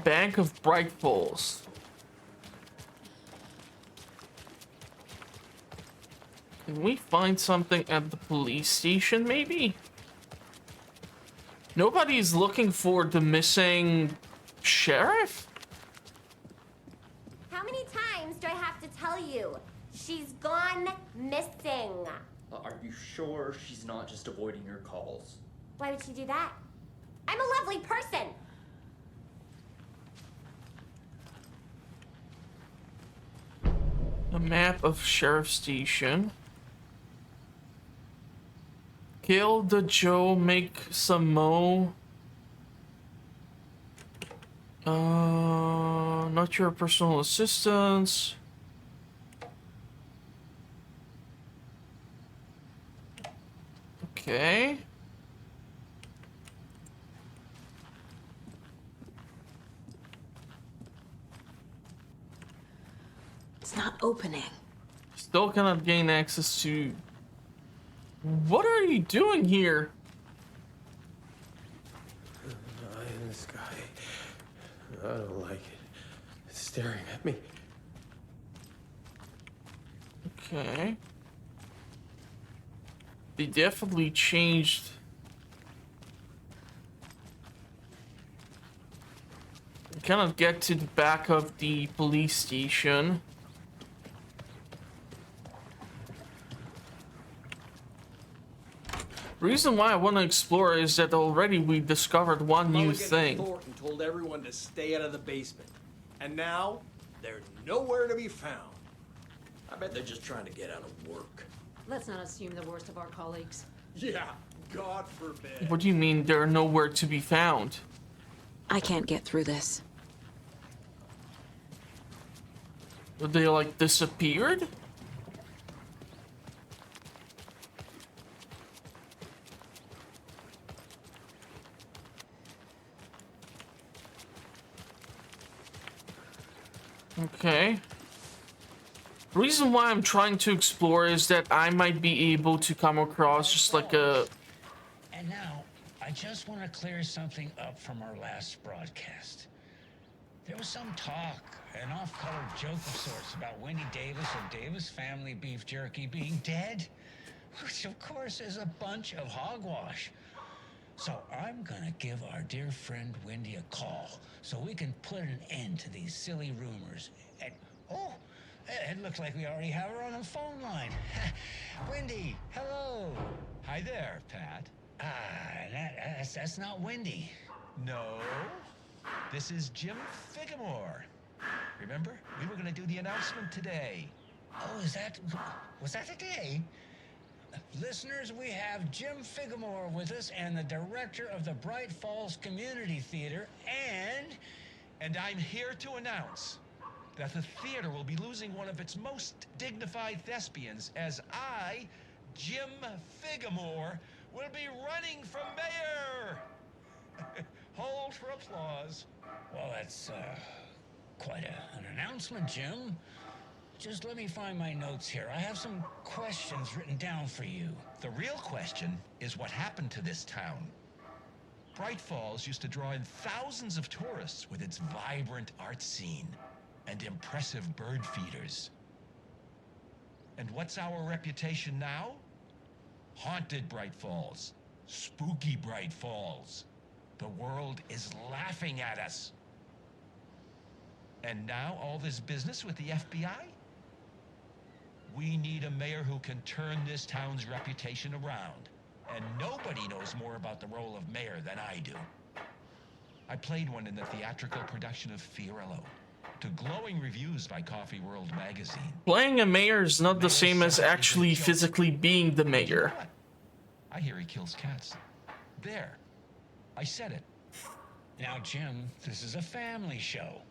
Bank of Brightfalls. Can we find something at the police station, maybe? Nobody's looking for the missing sheriff? how many times do I have to tell you? She's gone missing. Are you sure she's not just avoiding your calls? Why would she do that? I'm a lovely person. A map of sheriff station. Kill the Joe, make some mo. Not your personal assistants. Okay. It's not opening. Still cannot gain access to... What are you doing here? Eye in the sky. I don't like it. It's staring at me. Okay. They definitely changed. We cannot get to the back of the police station. Reason why I want to explore is that already we discovered one new thing. Thornton told everyone to stay out of the basement. And now, they're nowhere to be found. I bet they're just trying to get out of work. Let's not assume the worst of our colleagues. Yeah, God forbid. What do you mean they're nowhere to be found? I can't get through this. They like disappeared? Okay. The reason why I'm trying to explore is that I might be able to come across just like a... And now, I just want to clear something up from our last broadcast. There was some talk, an off-colored joke of sorts, about Wendy Davis of Davis Family Beef Jerky being dead, which of course is a bunch of hogwash. So I'm gonna give our dear friend Wendy a call so we can put an end to these silly rumors. And, oh, it looks like we already have her on the phone line. Wendy, hello. Hi there, Pat. That's not Wendy. No, this is Jim Figamore. Remember, we were gonna do the announcement today. Oh, was that today? Listeners, we have Jim Figamore with us and the director of the Bright Falls Community Theater, And I'm here to announce that the theater will be losing one of its most dignified thespians as I, Jim Figamore, will be running for mayor. Hold for applause. Well, that's quite an announcement, Jim. Just let me find my notes here. I have some questions written down for you. The real question is what happened to this town. Bright Falls used to draw in thousands of tourists with its vibrant art scene and impressive bird feeders. And what's our reputation now? Haunted Bright Falls. Spooky Bright Falls. The world is laughing at us. And now all this business with the FBI? We need a mayor who can turn this town's reputation around. And nobody knows more about the role of mayor than I do. I played one in the theatrical production of Fiorillo, to glowing reviews by Coffee World magazine. Playing a mayor is not the same as actually physically being the mayor. I hear he kills cats. There. I said it. Now, Jim, this is a family show.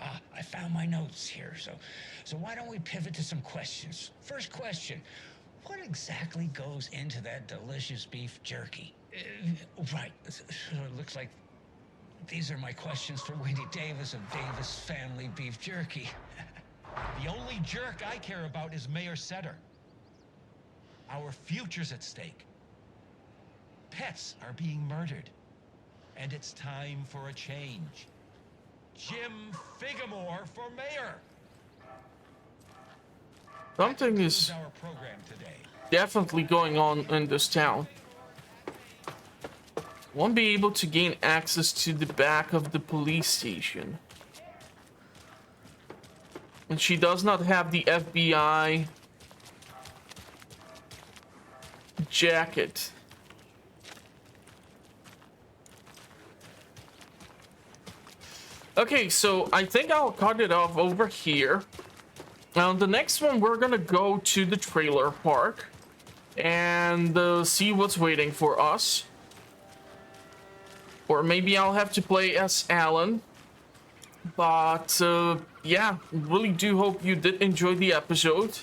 Ah, I found my notes here, so why don't we pivot to some questions? First question, what exactly goes into that delicious beef jerky? Right, so it looks like these are my questions for Wendy Davis of Davis Family Beef Jerky. The only jerk I care about is Mayor Setter. Our future's at stake. Pets are being murdered. And it's time for a change. Jim Figamore for mayor. Something is Our program today. definitely going on in this town. Won't be able to gain access to the back of the police station. And she does not have the FBI jacket. Okay, so I think I'll cut it off over here. Now, the next one, we're gonna go to the trailer park and see what's waiting for us. Or maybe I'll have to play as Alan. But, yeah, really do hope you did enjoy the episode.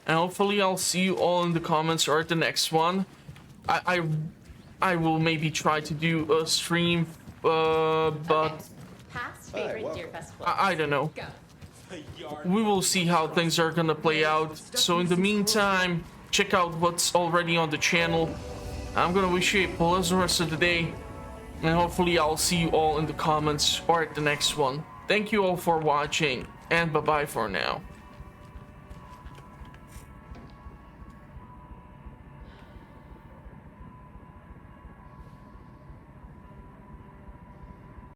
And hopefully I'll see you all in the comments or at the next one. I will maybe try to do a stream, but... Past favorite Deerfest place. I don't know. Go. We will see how things are gonna play out. So in the meantime, check out what's already on the channel. I'm gonna wish you a pleasant rest of the day. And hopefully I'll see you all in the comments or at the next one. Thank you all for watching, and bye-bye for now.